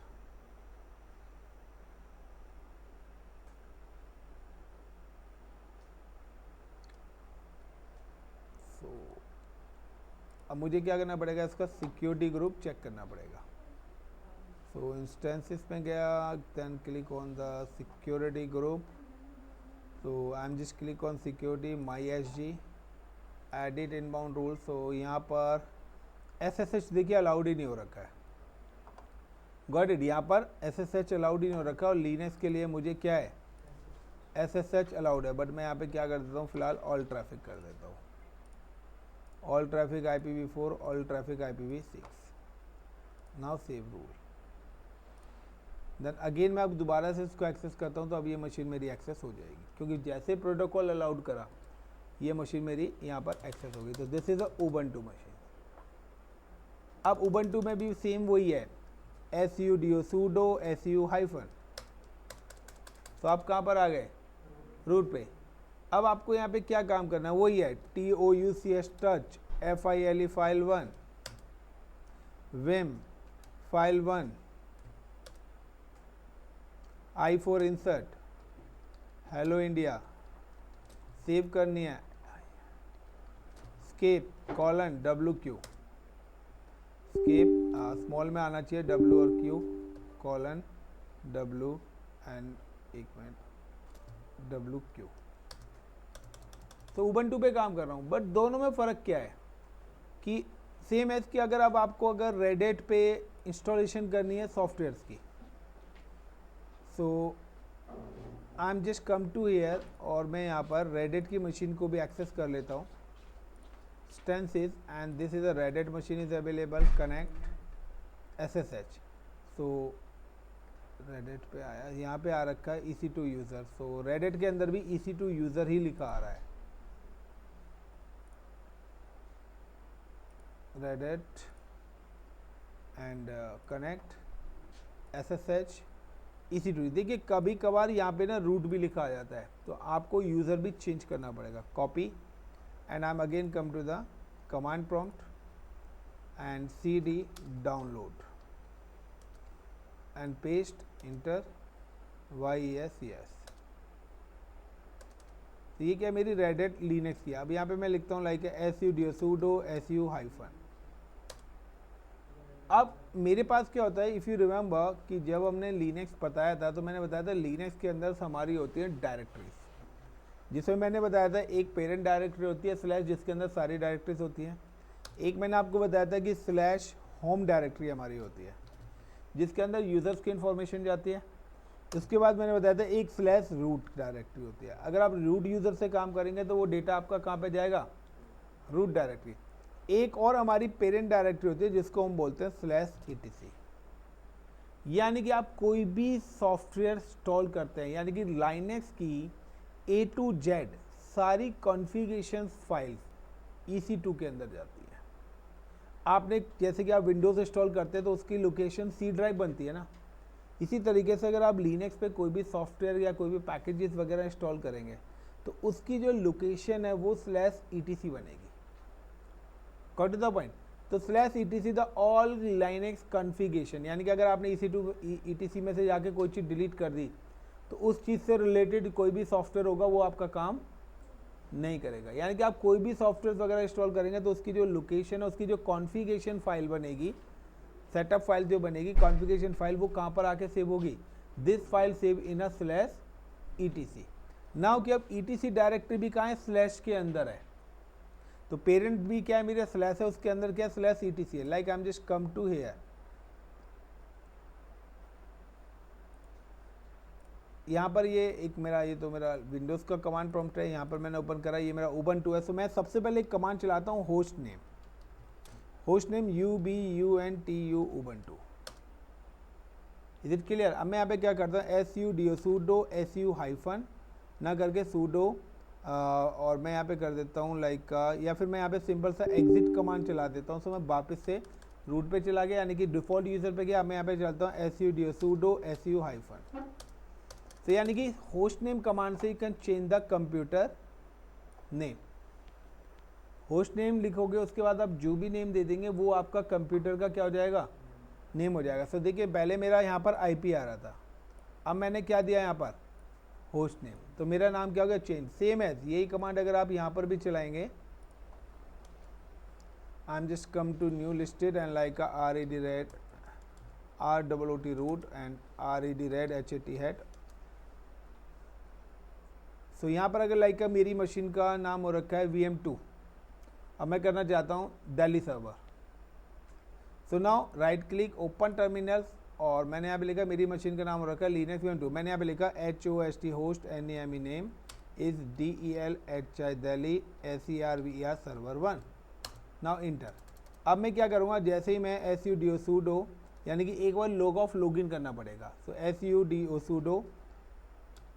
अब मुझे क्या करना पड़ेगा, इसका सिक्योरिटी ग्रुप चेक करना पड़ेगा। सो इंस्टेंसेस में गया, then click on the security group. So I am just click on security, my SG, edit inbound rule. So यहाँ पर SSH देखिए अलाउड ही नहीं हो रखा है। गॉट इट, यहाँ पर SSH अलाउड ही नहीं हो रखा। और लिनक्स के लिए मुझे क्या है, SSH अलाउड है। बट मैं यहाँ पे क्या कर देता हूँ, फिलहाल ऑल ट्रैफिक कर देता हूँ। All traffic IPv4, all traffic IPv6। Now save rule. Then again मैं अब दोबारा से इसको एक्सेस करता हूँ, तो अब ये मशीन मेरी एक्सेस हो जाएगी, क्योंकि जैसे प्रोटोकॉल अलाउड करा ये मशीन मेरी यहाँ पर एक्सेस होगी। तो this is a Ubuntu machine. अब उबंटू में भी सेम वही है, sudo sudo su-। तो आप कहाँ पर आ गए, रूट पे। अब आपको यहाँ पे क्या काम करना है, वही है touch touch file file1 vim file1 i4 insert hello India save करनी है, escape colon WQ, escape small में आना चाहिए, W और Q, कॉलन W एंड एक मिनट WQ। तो उबंटू पे काम कर रहा हूँ, बट दोनों में फ़र्क क्या है कि सेम एज कि अगर अब आपको अगर रेडिट पे इंस्टॉलेशन करनी है सॉफ्टवेयर्स की, so I am just come to here और मैं यहाँ पर रेडिट की मशीन को भी एक्सेस कर लेता हूँ। Instances and this is a Reddit machine is available, connect SSH। So Reddit पे आया, यहाँ पे आ रखा है EC2 यूज़र। सो रेडिट के अंदर भी EC2 यूज़र ही लिखा आ रहा है। Reddit and connect SSH EC2। देखिए कभी कभार यहाँ पे ना रूट भी लिखा आ जाता है, तो आपको यूज़र भी चेंज करना पड़ेगा। Copy and I am again come to the command prompt and CD download and paste enter YES। तो ये क्या मेरी रेडिट लिनक्स की। अब यहाँ पे मैं लिखता हूँ लाइक sudo sudo su-। अब मेरे पास क्या होता है, इफ़ यू रिमेंबर कि जब हमने लिनक्स बताया था तो मैंने बताया था लिनक्स के अंदर हमारी होती है डायरेक्टरीज, जिसमें मैंने बताया था एक पेरेंट डायरेक्टरी होती है स्लैश जिसके अंदर सारी डायरेक्टरीज होती हैं। एक मैंने आपको बताया था कि स्लैश होम डायरेक्टरी हमारी होती है जिसके अंदर यूज़र्स की इन्फॉर्मेशन जाती है। उसके बाद मैंने बताया था एक स्लैश रूट डायरेक्टरी होती है। अगर आप रूट यूज़र से काम करेंगे तो वो डेटा आपका कहाँ पे जाएगा, रूट डायरेक्टरी। एक और हमारी पेरेंट डायरेक्टरी होती है जिसको हम बोलते हैं स्लैश etc, यानी कि आप कोई भी सॉफ्टवेयर इंस्टॉल करते हैं, यानी कि लाइनेक्स की A to Z सारी कॉन्फ़िगरेशन फाइल्स EC2 के अंदर जाती है। आपने जैसे कि आप विंडोज़ इंस्टॉल करते हैं तो उसकी लोकेशन C ड्राइव बनती है ना, इसी तरीके से अगर आप लिनक्स पे कोई भी सॉफ्टवेयर या कोई भी पैकेजेस वगैरह इंस्टॉल करेंगे तो उसकी जो लोकेशन है वो स्लैश etc बनेगी। Got to the point. तो slash etc the all Linux configuration, यानी कि अगर आपने EC2 etc में से जाके कोई चीज़ डिलीट कर दी तो उस चीज़ से रिलेटेड कोई भी सॉफ्टवेयर होगा वो आपका काम नहीं करेगा। यानी कि आप कोई भी सॉफ्टवेयर वगैरह इंस्टॉल करेंगे तो उसकी जो लोकेशन है, उसकी जो कॉन्फ़िगरेशन फाइल बनेगी, सेटअप फाइल जो बनेगी, कॉन्फ़िगरेशन फाइल, वो कहाँ पर आके सेव होगी, this file save in a slash etc। Now कि अब etc डायरेक्टरी भी कहाँ है, स्लैश के अंदर है। तो पेरेंट भी क्या है, मेरे स्लैश है, उसके अंदर क्या स्लैश etc है। Like I am just come to here, यहाँ पर ये एक मेरा, ये तो मेरा विंडोज़ का कमांड प्रॉम्प्ट है, यहाँ पर मैंने ओपन करा, ये मेरा उबंटू है। सो मैं सबसे पहले एक कमांड चलाता हूँ host name UBUNTU Ubuntu. Is it clear. अब मैं यहाँ पे क्या करता हूँ sudo सूडो su हाइफन ना करके सूडो और मैं यहाँ पे कर देता हूँ लाइक या फिर मैं यहाँ पे सिंपल सा एग्जिट कमांड चला देता हूँ। सो मैं वापस से रूट पे चला गया, यानी कि डिफ़ॉल्ट यूज़र पे गया। मैं यहाँ पे चलता हूँ sudo सूडो su हाइफन। तो यानी कि होस्ट नेम कमांड से you can change the computer name. Host name लिखोगे, उसके बाद आप जो भी नेम दे देंगे वो आपका कंप्यूटर का क्या हो जाएगा, नेम हो जाएगा। सो देखिए पहले मेरा यहाँ पर IP आ रहा था, अब मैंने क्या दिया यहाँ पर होस्ट नेम, तो मेरा नाम क्या हो गया, चेंज। सेम एज यही कमांड अगर आप यहाँ पर भी चलाएंगे, I am just come to new listed and like ROOT root and RED HAT hat। So यहाँ पर अगर लाइक मेरी मशीन का नाम हो रखा है VM2, अब मैं करना चाहता हूँ Delhi server. So now right click open terminals और मैंने यहाँ पे लिखा मेरी मशीन का नाम हो रखा है लिनक्स VM2। मैंने यहाँ पे लिखा HOST host NAME name is DELHI Delhi SERVER server 1। Now inter. अब मैं क्या करूँगा, जैसे ही मैं sudo sudo यानी कि एक बार लॉग ऑफ लॉगिन करना पड़ेगा। सो sudo sudo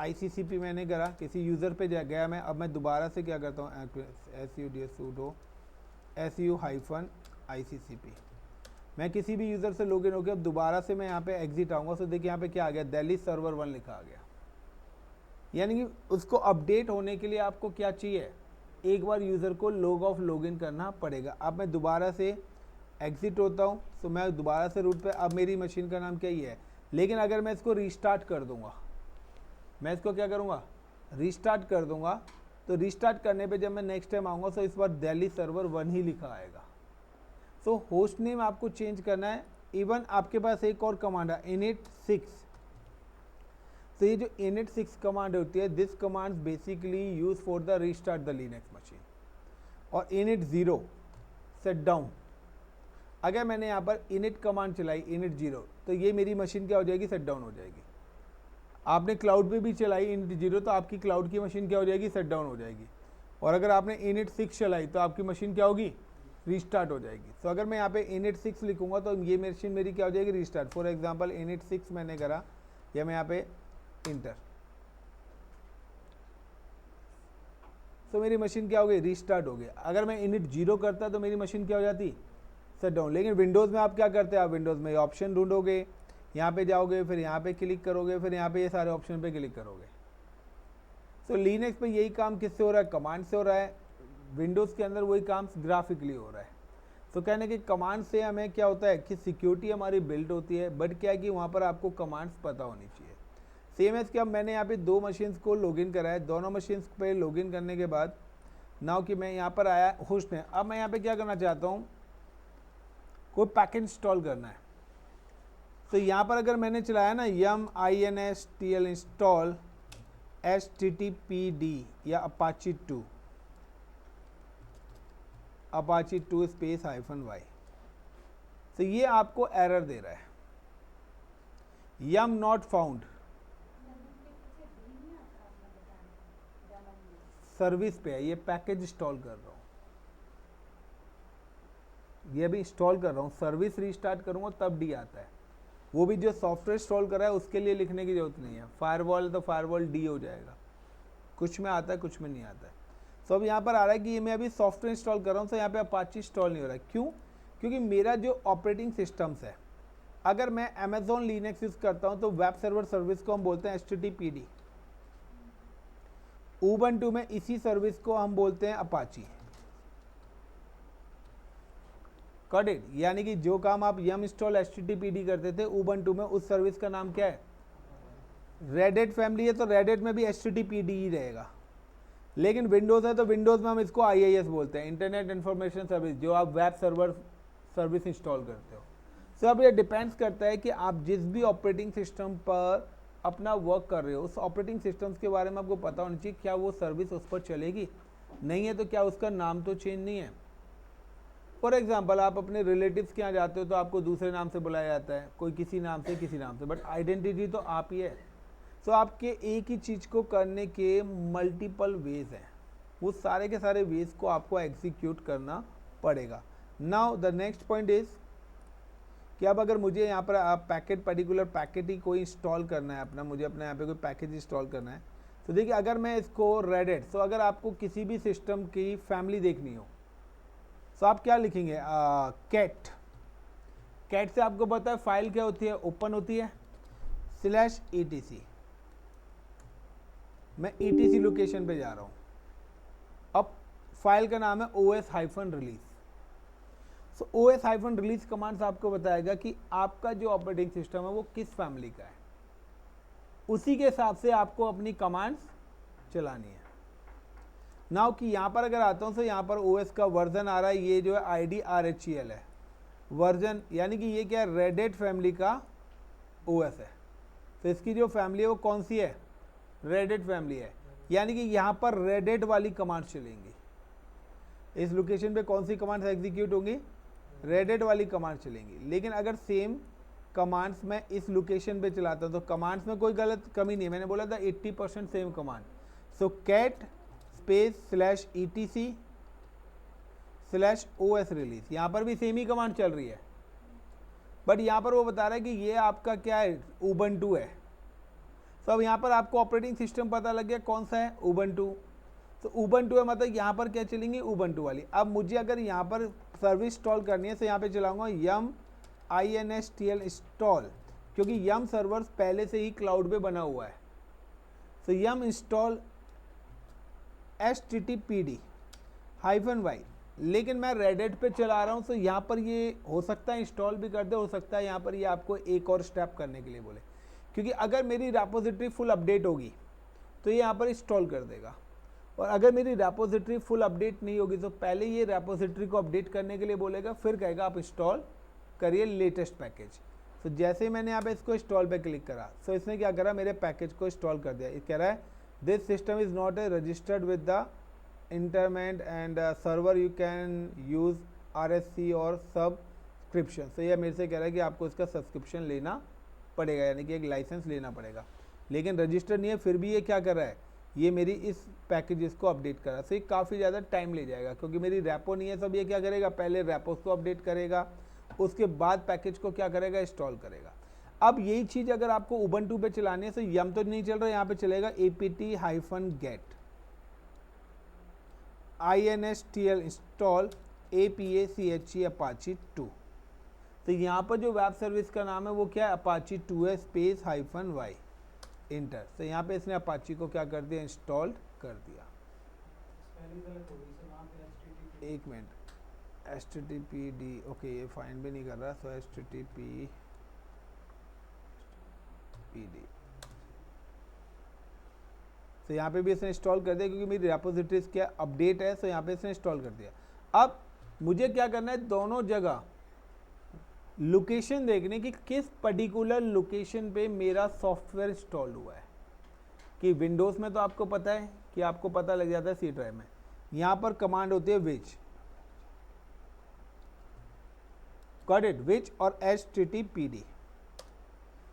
ICCP मैंने करा, किसी यूज़र पे जा गया मैं। अब मैं दोबारा से क्या करता हूँ sudo sudo su hyphen ICCP। मैं किसी भी यूज़र से लॉगिन हो गया, अब दोबारा से मैं यहाँ पे एग्जिट आऊँगा। सो देखिए यहाँ पे क्या आ गया, दिल्ली सर्वर 1 लिखा आ गया। यानी कि उसको अपडेट होने के लिए आपको क्या चाहिए, एक बार यूज़र को लॉग ऑफ लॉगिन करना पड़ेगा। अब मैं दोबारा से एग्जिट होता हूँ, सो मैं दोबारा से रूट पे, अब मेरी मशीन का नाम क्या ही है। लेकिन अगर मैं इसको रीस्टार्ट कर दूँगा, मैं इसको क्या करूँगा, रीस्टार्ट कर दूँगा, तो रीस्टार्ट करने पे जब मैं नेक्स्ट टाइम आऊँगा तो इस बार दिल्ली सर्वर 1 ही लिखा आएगा। सो होस्ट नेम आपको चेंज करना है। इवन आपके पास एक और कमांड है init6। तो ये जो init6 कमांड होती है, this command basically use for the restart the Linux machine. और init0 सेट डाउन, अगर मैंने यहाँ पर init कमांड चलाई init0 तो ये मेरी मशीन क्या हो जाएगी, सेट डाउन हो जाएगी। आपने क्लाउड पे भी चलाई init0 तो आपकी क्लाउड की मशीन क्या हो जाएगी, सेट डाउन हो जाएगी। और अगर आपने init6 चलाई तो आपकी मशीन क्या होगी, रीस्टार्ट हो जाएगी। तो अगर मैं यहाँ पे init6 लिखूंगा तो ये मशीन मेरी क्या हो जाएगी, रीस्टार्ट। फॉर एग्जांपल init6 मैंने करा, या मैं यहाँ पे इंटर, तो मेरी मशीन क्या हो गई, रीस्टार्ट हो गया। अगर मैं init0 करता तो मेरी मशीन क्या हो जाती, सेट डाउन। लेकिन विंडोज़ में आप क्या करते हैं, आप विंडोज़ में ऑप्शन ढूंढोगे, यहाँ पे जाओगे, फिर यहाँ पे क्लिक करोगे, फिर यहाँ पे ये सारे ऑप्शन पे क्लिक करोगे। सो लिनक्स पे यही काम किससे हो रहा है, कमांड से हो रहा है। विंडोज़ के अंदर वही काम ग्राफिकली हो रहा है। तो कहने के कमांड से हमें क्या होता है कि सिक्योरिटी हमारी बिल्ड होती है, बट क्या है कि वहाँ पर आपको कमांड्स पता होनी चाहिए। सेम एज कि अब मैंने यहाँ पे 2 मशीन्स को लॉगिन करा है, दोनों मशीन्स पे लॉगिन करने के बाद नाउ कि मैं यहाँ पर आया होस्ट ने, अब मैं यहाँ पे क्या करना चाहता हूँ, कोई पैकेज इंस्टॉल करना है, तो यहाँ पर अगर मैंने चलाया ना yum-install इंस्टॉल httpd या apache 2 स्पेस -y, तो ये आपको एरर दे रहा है, yum नॉट फाउंड, सर्विस पे है, ये पैकेज इंस्टॉल कर रहा हूँ, ये अभी इंस्टॉल कर रहा हूँ, सर्विस रीस्टार्ट करूँगा तब डी आता है, वो भी जो सॉफ्टवेयर इंस्टॉल करा है उसके लिए लिखने की जरूरत नहीं है, फायरवॉल तो फायरवॉल डी हो जाएगा, कुछ में आता है कुछ में नहीं आता है। तो अब यहाँ पर आ रहा है कि ये मैं अभी सॉफ्टवेयर इंस्टॉल कर रहा हूँ, तो यहाँ पे अपाची इंस्टॉल नहीं हो रहा है, क्यों? क्योंकि मेरा जो ऑपरेटिंग सिस्टम्स है, अगर मैं अमेजोन लिनक्स यूज़ करता हूँ तो वेब सर्वर सर्विस को हम बोलते हैं HTTPD, उबंटू में इसी सर्विस को हम बोलते हैं अपाची। Got it? यानी कि जो काम आप yum इंस्टॉल HTTPD करते थे उबंटू में, उस सर्विस का नाम क्या है? रेडिट फैमिली है तो रेडिट में भी HTTPD ही रहेगा, लेकिन विंडोज़ है तो विंडोज़ में हम इसको IIS बोलते हैं, इंटरनेट इन्फॉर्मेशन सर्विस, जो आप वेब सर्वर सर्विस इंस्टॉल करते हो। तो अब ये डिपेंड्स करता है कि आप जिस भी ऑपरेटिंग सिस्टम पर अपना वर्क कर रहे हो, उस ऑपरेटिंग सिस्टम्स के बारे में आपको पता होना चाहिए, क्या वो सर्विस उस पर चलेगी, नहीं है तो क्या उसका नाम तो चेंज नहीं है। फॉर एग्जाम्पल आप अपने रिलेटिव्स के यहाँ जाते हो तो आपको दूसरे नाम से बुलाया जाता है, कोई किसी नाम से, बट आइडेंटिटी तो आप ही है। तो आपके एक ही चीज़ को करने के मल्टीपल वेज हैं, वो सारे के सारे वेज को आपको एग्जीक्यूट करना पड़ेगा। Now the next point is कि अब अगर मुझे यहाँ पर पैकेट पर्टिकुलर पैकेट ही कोई इंस्टॉल करना है अपना, मुझे अपने यहाँ पे कोई पैकेज इंस्टॉल करना है, तो देखिए अगर मैं इसको रेडिट, तो अगर आपको किसी भी सिस्टम की फैमिली देखनी हो तो आप क्या लिखेंगे? कैट से आपको पता है फाइल क्या होती है, ओपन होती है /etc, मैं etc लोकेशन पे जा रहा हूँ, अब फाइल का नाम है os-release। तो os-release कमांड्स आपको बताएगा कि आपका जो ऑपरेटिंग सिस्टम है वो किस फैमिली का है, उसी के हिसाब से आपको अपनी कमांड्स चलानी है। नाउ कि यहाँ पर अगर आता हूँ तो यहाँ पर OS का वर्जन आ रहा है, ये जो है IDRHEL है वर्जन, यानी कि ये क्या है? रेडिट फैमिली का OS है, तो इसकी जो फैमिली है वो कौन सी है? रेडिट फैमिली है, यानी कि यहाँ पर रेडिट वाली कमांड चलेंगी, इस लोकेशन पे कौन सी कमांड्स एग्जीक्यूट होंगी? रेडिट वाली कमांड चलेंगी। लेकिन अगर सेम कमांड्स मैं इस लोकेशन पे चलाता हूँ तो कमांड्स में कोई गलत कमी नहीं है, मैंने बोला था 80% सेम कमांड। सो कैट /etc/os-release, यहाँ पर भी सेम ही कमांड चल रही है, बट यहाँ पर वो बता रहा है कि ये आपका क्या है? उबंटू है। तो अब यहाँ पर आपको ऑपरेटिंग सिस्टम पता लग गया कौन सा है? उबंटू। तो उबंटू है मतलब यहाँ पर क्या चलेंगी? उबंटू वाली। अब मुझे अगर यहाँ पर सर्विस इंस्टॉल करनी है तो यहाँ पे चलाऊंगा yum-install इंस्टॉल, क्योंकि yum सर्वर्स पहले से ही क्लाउड पे बना हुआ है। तो yum इंस्टॉल HTTPD-y, लेकिन मैं रेडिट पे चला रहा हूँ तो यहाँ पर ये हो सकता है इंस्टॉल भी कर दे, हो सकता है यहाँ पर ये आपको एक और स्टेप करने के लिए बोले, क्योंकि अगर मेरी रेपोजिटरी फुल अपडेट होगी तो ये यहाँ पर इंस्टॉल कर देगा, और अगर मेरी रेपोजिटरी फुल अपडेट नहीं होगी तो पहले ये रेपोजिटरी को अपडेट करने के लिए बोलेगा, फिर कहेगा आप इंस्टॉल करिए लेटेस्ट पैकेज। तो जैसे ही मैंने यहाँ पे इसको इंस्टॉल पे क्लिक करा तो इसने क्या करा? मेरे पैकेज को इंस्टॉल कर दिया। ये कह रहा है this system is not registered with the internet and server, you can use RSC और सब्सक्रिप्शन। तो यह मेरे से कह रहा है कि आपको इसका सब्सक्रिप्शन लेना पड़ेगा, यानी कि एक लाइसेंस लेना पड़ेगा, लेकिन रजिस्टर नहीं है, फिर भी ये क्या कर रहा है? ये मेरी इस पैकेजेस को अपडेट करा। तो ये काफ़ी ज़्यादा टाइम ले जाएगा, क्योंकि मेरी रैपो नहीं है। सब ये क्या करेगा? पहले रैपोस को अपडेट करेगा, उसके बाद पैकेज को क्या करेगा? इंस्टॉल करेगा। अब यही चीज़ अगर आपको उबंटू पे चलानी है तो यम तो नहीं चल रहा, यहाँ पे चलेगा apt-get install install apache apache 2। तो यहाँ पर जो वेब सर्विस का नाम है वो क्या है? apache 2 है /y इंटर। तो यहाँ पे इसने अपाची को क्या कर दिया? इंस्टॉल कर दिया। एक मिनट, HTTPD, ओके ये फाइंड भी नहीं कर रहा, तो HTTPD, तो यहाँ पे भी इसने इंस्टॉल कर दिया, क्योंकि मेरी रेपोजिटरीज क्या अपडेट है, तो यहाँ पे इसने इंस्टॉल कर दिया। अब मुझे क्या करना है? दोनों जगह लोकेशन देखने की किस पर्टिकुलर लोकेशन पे मेरा सॉफ्टवेयर इंस्टॉल हुआ है। कि विंडोज़ में तो आपको पता है कि आपको पता लग जाता है सी ड्राइव में। यहाँ पर कमांड होती है विच, गॉट इट, विच और HTTPD।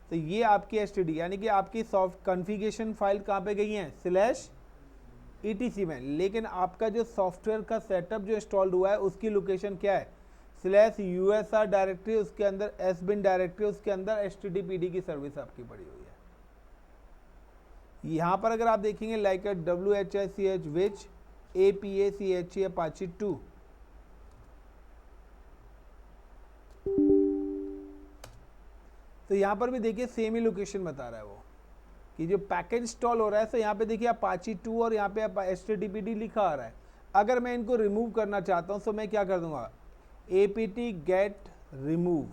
तो ये आपकी HTTP यानी कि आपकी सॉफ्ट कॉन्फ़िगरेशन फाइल कहाँ पे गई है, /etc में। लेकिन आपका जो सॉफ्टवेयर का सेटअप जो इंस्टॉल हुआ है उसकी लोकेशन क्या है, /usr डायरेक्टरी, उसके अंदर sbin डायरेक्टरी, उसके अंदर HTTPD की सर्विस आपकी पड़ी हुई है। यहाँ पर अगर आप देखेंगे like WHICH which APACHE Apache 2, तो यहाँ पर भी देखिए सेम ही लोकेशन बता रहा है वो कि जो पैकेज इंस्टॉल हो रहा है। तो यहाँ पे देखिए अपाची 2 और यहाँ पे HTTPD लिखा आ रहा है। अगर मैं इनको रिमूव करना चाहता हूँ तो मैं क्या कर दूंगा, apt get remove।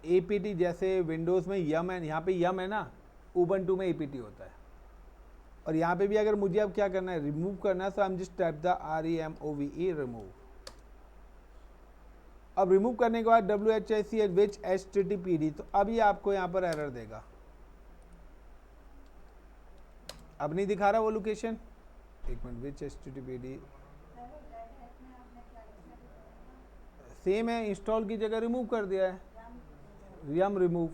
apt जैसे विंडोज़ में यम है, यहाँ पे यम है ना, उबंटू में apt होता है। और यहाँ पे भी अगर मुझे अब क्या करना है, रिमूव करना है, तो आई am just type the REMOVE remove. अब रिमूव करने के बाद WHICH विच HTTPD, तो अब ये आपको यहाँ पर एरर देगा। अब नहीं दिखा रहा वो लोकेशन, एक मिनट, विच HTTPD सेम है, इंस्टॉल की जगह रिमूव कर दिया है, यम रिमूव।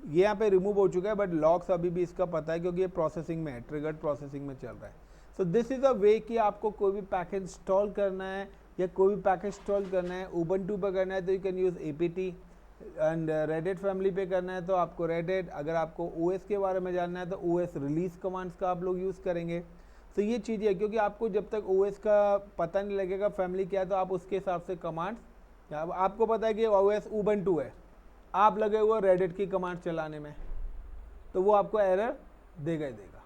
ये यहाँ पे रिमूव हो चुका है, बट लॉक्स अभी भी इसका पता है क्योंकि ये प्रोसेसिंग में है, ट्रिगर्ड प्रोसेसिंग में चल रहा है। सो दिस इज़ अ वे कि आपको कोई भी पैकेज इंस्टॉल करना है या कोई भी पैकेज इंस्टॉल करना है, उबंटू पे करना है तो you can use apt, and Reddit family पे करना है तो आपको रेडिट, अगर आपको OS के बारे में जानना है तो OS रिलीज कमांड्स का आप लोग यूज़ करेंगे। तो ये चीज़ है, क्योंकि आपको जब तक OS का पता नहीं लगेगा फैमिली क्या है, तो आप उसके हिसाब से कमांड्स, आपको पता है कि OS उबंटू है, आप लगे हुए रेडिट की कमांड चलाने में, तो वो आपको एरर देगा ही देगा।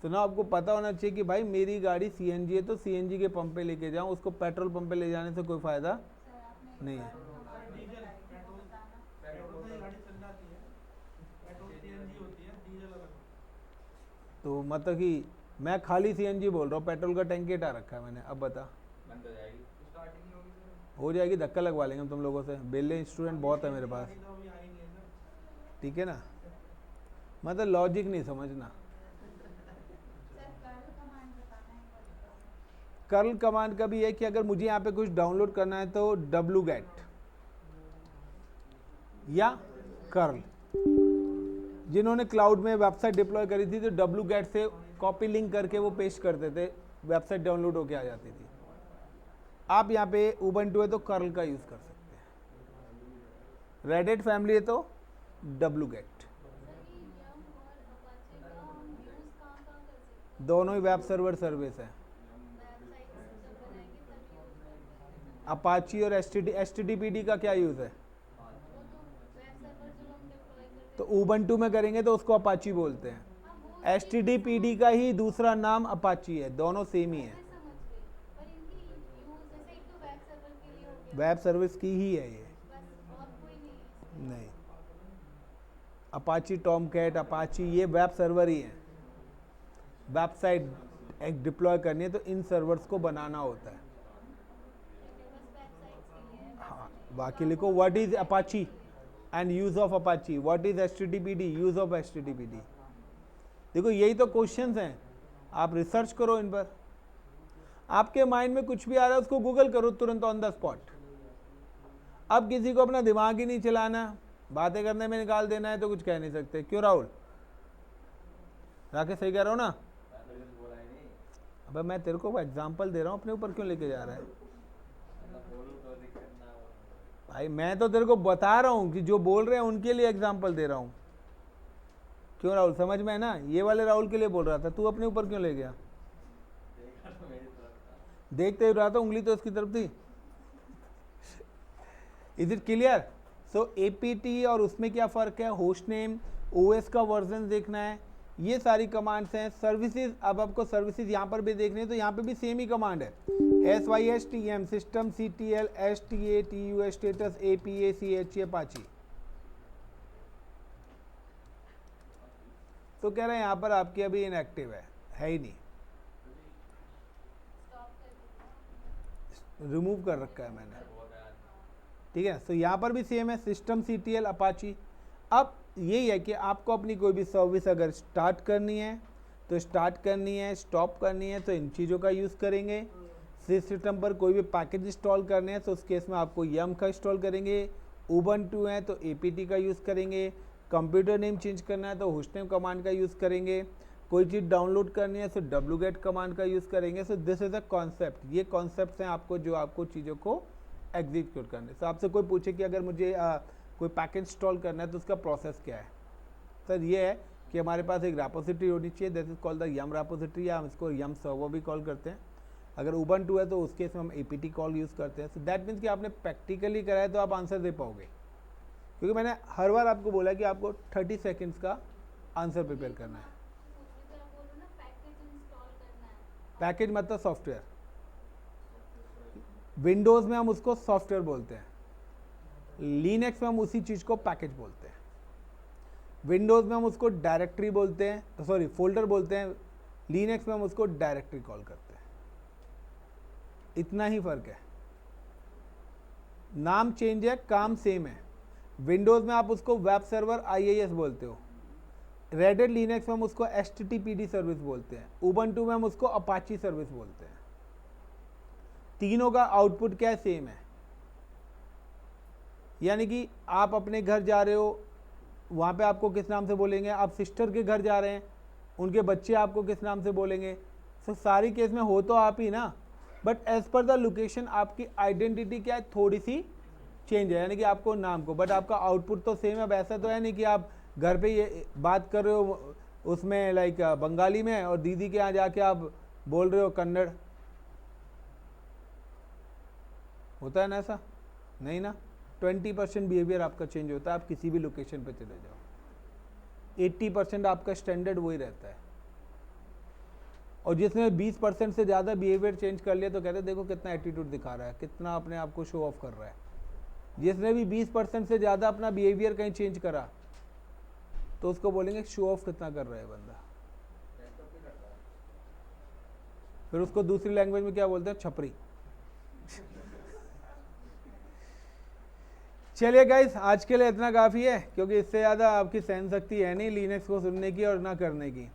तो ना आपको पता होना चाहिए कि भाई मेरी गाड़ी CNG है तो CNG के पंप पे लेके जाऊँ, उसको पेट्रोल पंप पे ले जाने से कोई फ़ायदा नहीं है। तो मतलब कि मैं खाली CNG बोल रहा हूँ, पेट्रोल का टैंक हटा रखा है मैंने। अब बता, हो जाएगी, धक्का लगवा लेंगे हम तुम लोगों से, बेले स्टूडेंट बहुत है मेरे पास, ठीक है ना। मतलब लॉजिक नहीं समझना। कर्ल कमांड का भी है कि अगर मुझे यहाँ पे कुछ डाउनलोड करना है तो wget या कर्ल, जिन्होंने क्लाउड में वेबसाइट डिप्लॉय करी थी तो wget से कॉपी लिंक करके वो पेस्ट करते थे, वेबसाइट डाउनलोड होके आ जाती थी। आप यहाँ पे उबंटू है तो कर्ल का यूज़ कर सकते हैं, रेडिट फैमिली है तो wget। दोनों ही वेब सर्वर सर्विस है, अपाची और HTTPD का क्या यूज़ है। तो उबंटू में करेंगे तो उसको अपाची बोलते हैं, HTTPD का ही दूसरा नाम अपाची है, दोनों सेम ही है, वेब सर्विस की ही है ये। नहीं, अपाची टॉमकैट, अपाची ये वेब सर्वर ही है। वेबसाइट एक डिप्लॉय करनी है तो इन सर्वर्स को बनाना होता है। हाँ, बाकी लिखो what is Apache and use of Apache, what is HTTPD, use of HTTPD। देखो यही तो क्वेश्चंस हैं, आप रिसर्च करो इन पर। आपके माइंड में कुछ भी आ रहा है उसको गूगल करो तुरंत ऑन द स्पॉट। अब किसी को अपना दिमाग ही नहीं चलाना, बातें करने में निकाल देना है तो कुछ कह नहीं सकते। क्यों राहुल, राकेश सही कह रहा हूँ ना। अबे मैं तेरे को एग्जाम्पल दे रहा हूँ, अपने ऊपर क्यों लेके जा रहा है भाई। मैं तो तेरे को बता रहा हूँ कि जो बोल रहे हैं उनके लिए एग्जाम्पल दे रहा हूँ। क्यों राहुल, समझ में है ना। ये वाले राहुल के लिए बोल रहा था, तू अपने ऊपर क्यों ले गया। देखते ही रहा था, उंगली तो इसकी तरफ थी। Is it clear. So apt और उसमें क्या फ़र्क है, होस्ट नेम, OS का वर्जन देखना है, ये सारी कमांड्स हैं। सर्विसेज, अब आपको सर्विसेज यहाँ पर भी देखनी है तो यहाँ पे भी सेम ही कमांड है, SYSTM system, CTL, STA, TU status, APA, CHE Apache. तो कह रहे हैं यहाँ पर आपकी अभी इनएक्टिव है ही नहीं। रिमूव कर रखा है मैंने, ठीक है। सो यहाँ पर भी सेम है, सिस्टम CTL अपाची। अब यही है कि आपको अपनी कोई भी सर्विस अगर स्टार्ट करनी है तो स्टार्ट करनी है, स्टॉप करनी है तो इन चीज़ों का यूज़ करेंगे। सिस्टम पर कोई भी पैकेज इंस्टॉल करने हैं तो उस केस में आपको यम का इंस्टॉल करेंगे। उबंटू है तो APT का यूज़ करेंगे। कंप्यूटर नेम चेंज करना है तो होस्टनेम कमांड का यूज़ करेंगे। कोई चीज़ डाउनलोड करनी है तो wget कमांड का यूज़ करेंगे। So this is a concept, ये कॉन्सेप्ट हैं आपको जो आपको चीज़ों को एग्जीक्यूट करने। तो आपसे कोई पूछे कि अगर मुझे कोई पैकेज इंस्टॉल करना है तो उसका प्रोसेस क्या है, सर ये है कि हमारे पास एक रेपोजिटरी होनी चाहिए, that is called the yum repository, या हम इसको यम सर्वर भी कॉल करते हैं। अगर उबंटू है तो उस केस में हम APT कॉल यूज़ करते हैं। सो दैट मीन्स कि आपने प्रैक्टिकली करा है तो आप आंसर दे पाओगे, क्योंकि मैंने हर बार आपको बोला कि आपको 30 सेकेंड्स का आंसर प्रिपेयर करना है। पैकेज मतलब सॉफ्टवेयर, विंडोज़ में हम उसको सॉफ्टवेयर बोलते हैं, लिनक्स में हम उसी चीज़ को पैकेज बोलते हैं। विंडोज़ में हम उसको डायरेक्टरी बोलते हैं, सॉरी फोल्डर बोलते हैं, लिनक्स में हम उसको डायरेक्टरी कॉल करते हैं। इतना ही फर्क है, नाम चेंज है, काम सेम है। विंडोज़ में आप उसको वेब सर्वर IIS बोलते हो, रेड हैट लिनक्स में हम उसको HTTPD सर्विस बोलते हैं, उबंटू में हम उसको अपाची सर्विस बोलते हैं। तीनों का आउटपुट क्या है, सेम है। यानी कि आप अपने घर जा रहे हो, वहाँ पे आपको किस नाम से बोलेंगे, आप सिस्टर के घर जा रहे हैं, उनके बच्चे आपको किस नाम से बोलेंगे। तो सारी केस में हो तो आप ही ना, but as per the location आपकी आइडेंटिटी क्या है, थोड़ी सी चेंज है, यानी कि आपको नाम को, बट आपका आउटपुट तो सेम है। वैसा तो है नहीं कि आप घर पे ये बात कर रहे हो उसमें लाइक बंगाली में और दीदी के यहाँ जाके आप बोल रहे हो कन्नड़, होता है ना ऐसा, नहीं ना। 20% बिहेवियर आपका चेंज होता है, आप किसी भी लोकेशन पे चले जाओ। 80% आपका स्टैंडर्ड वही रहता है। और जिसने 20% से ज़्यादा बिहेवियर चेंज कर लिया तो कहते हैं देखो कितना एटीट्यूड दिखा रहा है, कितना अपने आप को शो ऑफ कर रहा है। जिसने भी 20% से ज़्यादा अपना बिहेवियर कहीं चेंज करा तो उसको बोलेंगे शो ऑफ कितना कर रहा है बंदा। फिर उसको दूसरी लैंग्वेज में क्या बोलते हैं, छपरी। चलिए गाइस, आज के लिए इतना काफ़ी है, क्योंकि इससे ज़्यादा आपकी सहन शक्ति है नहीं लिनक्स को सुनने की और ना करने की।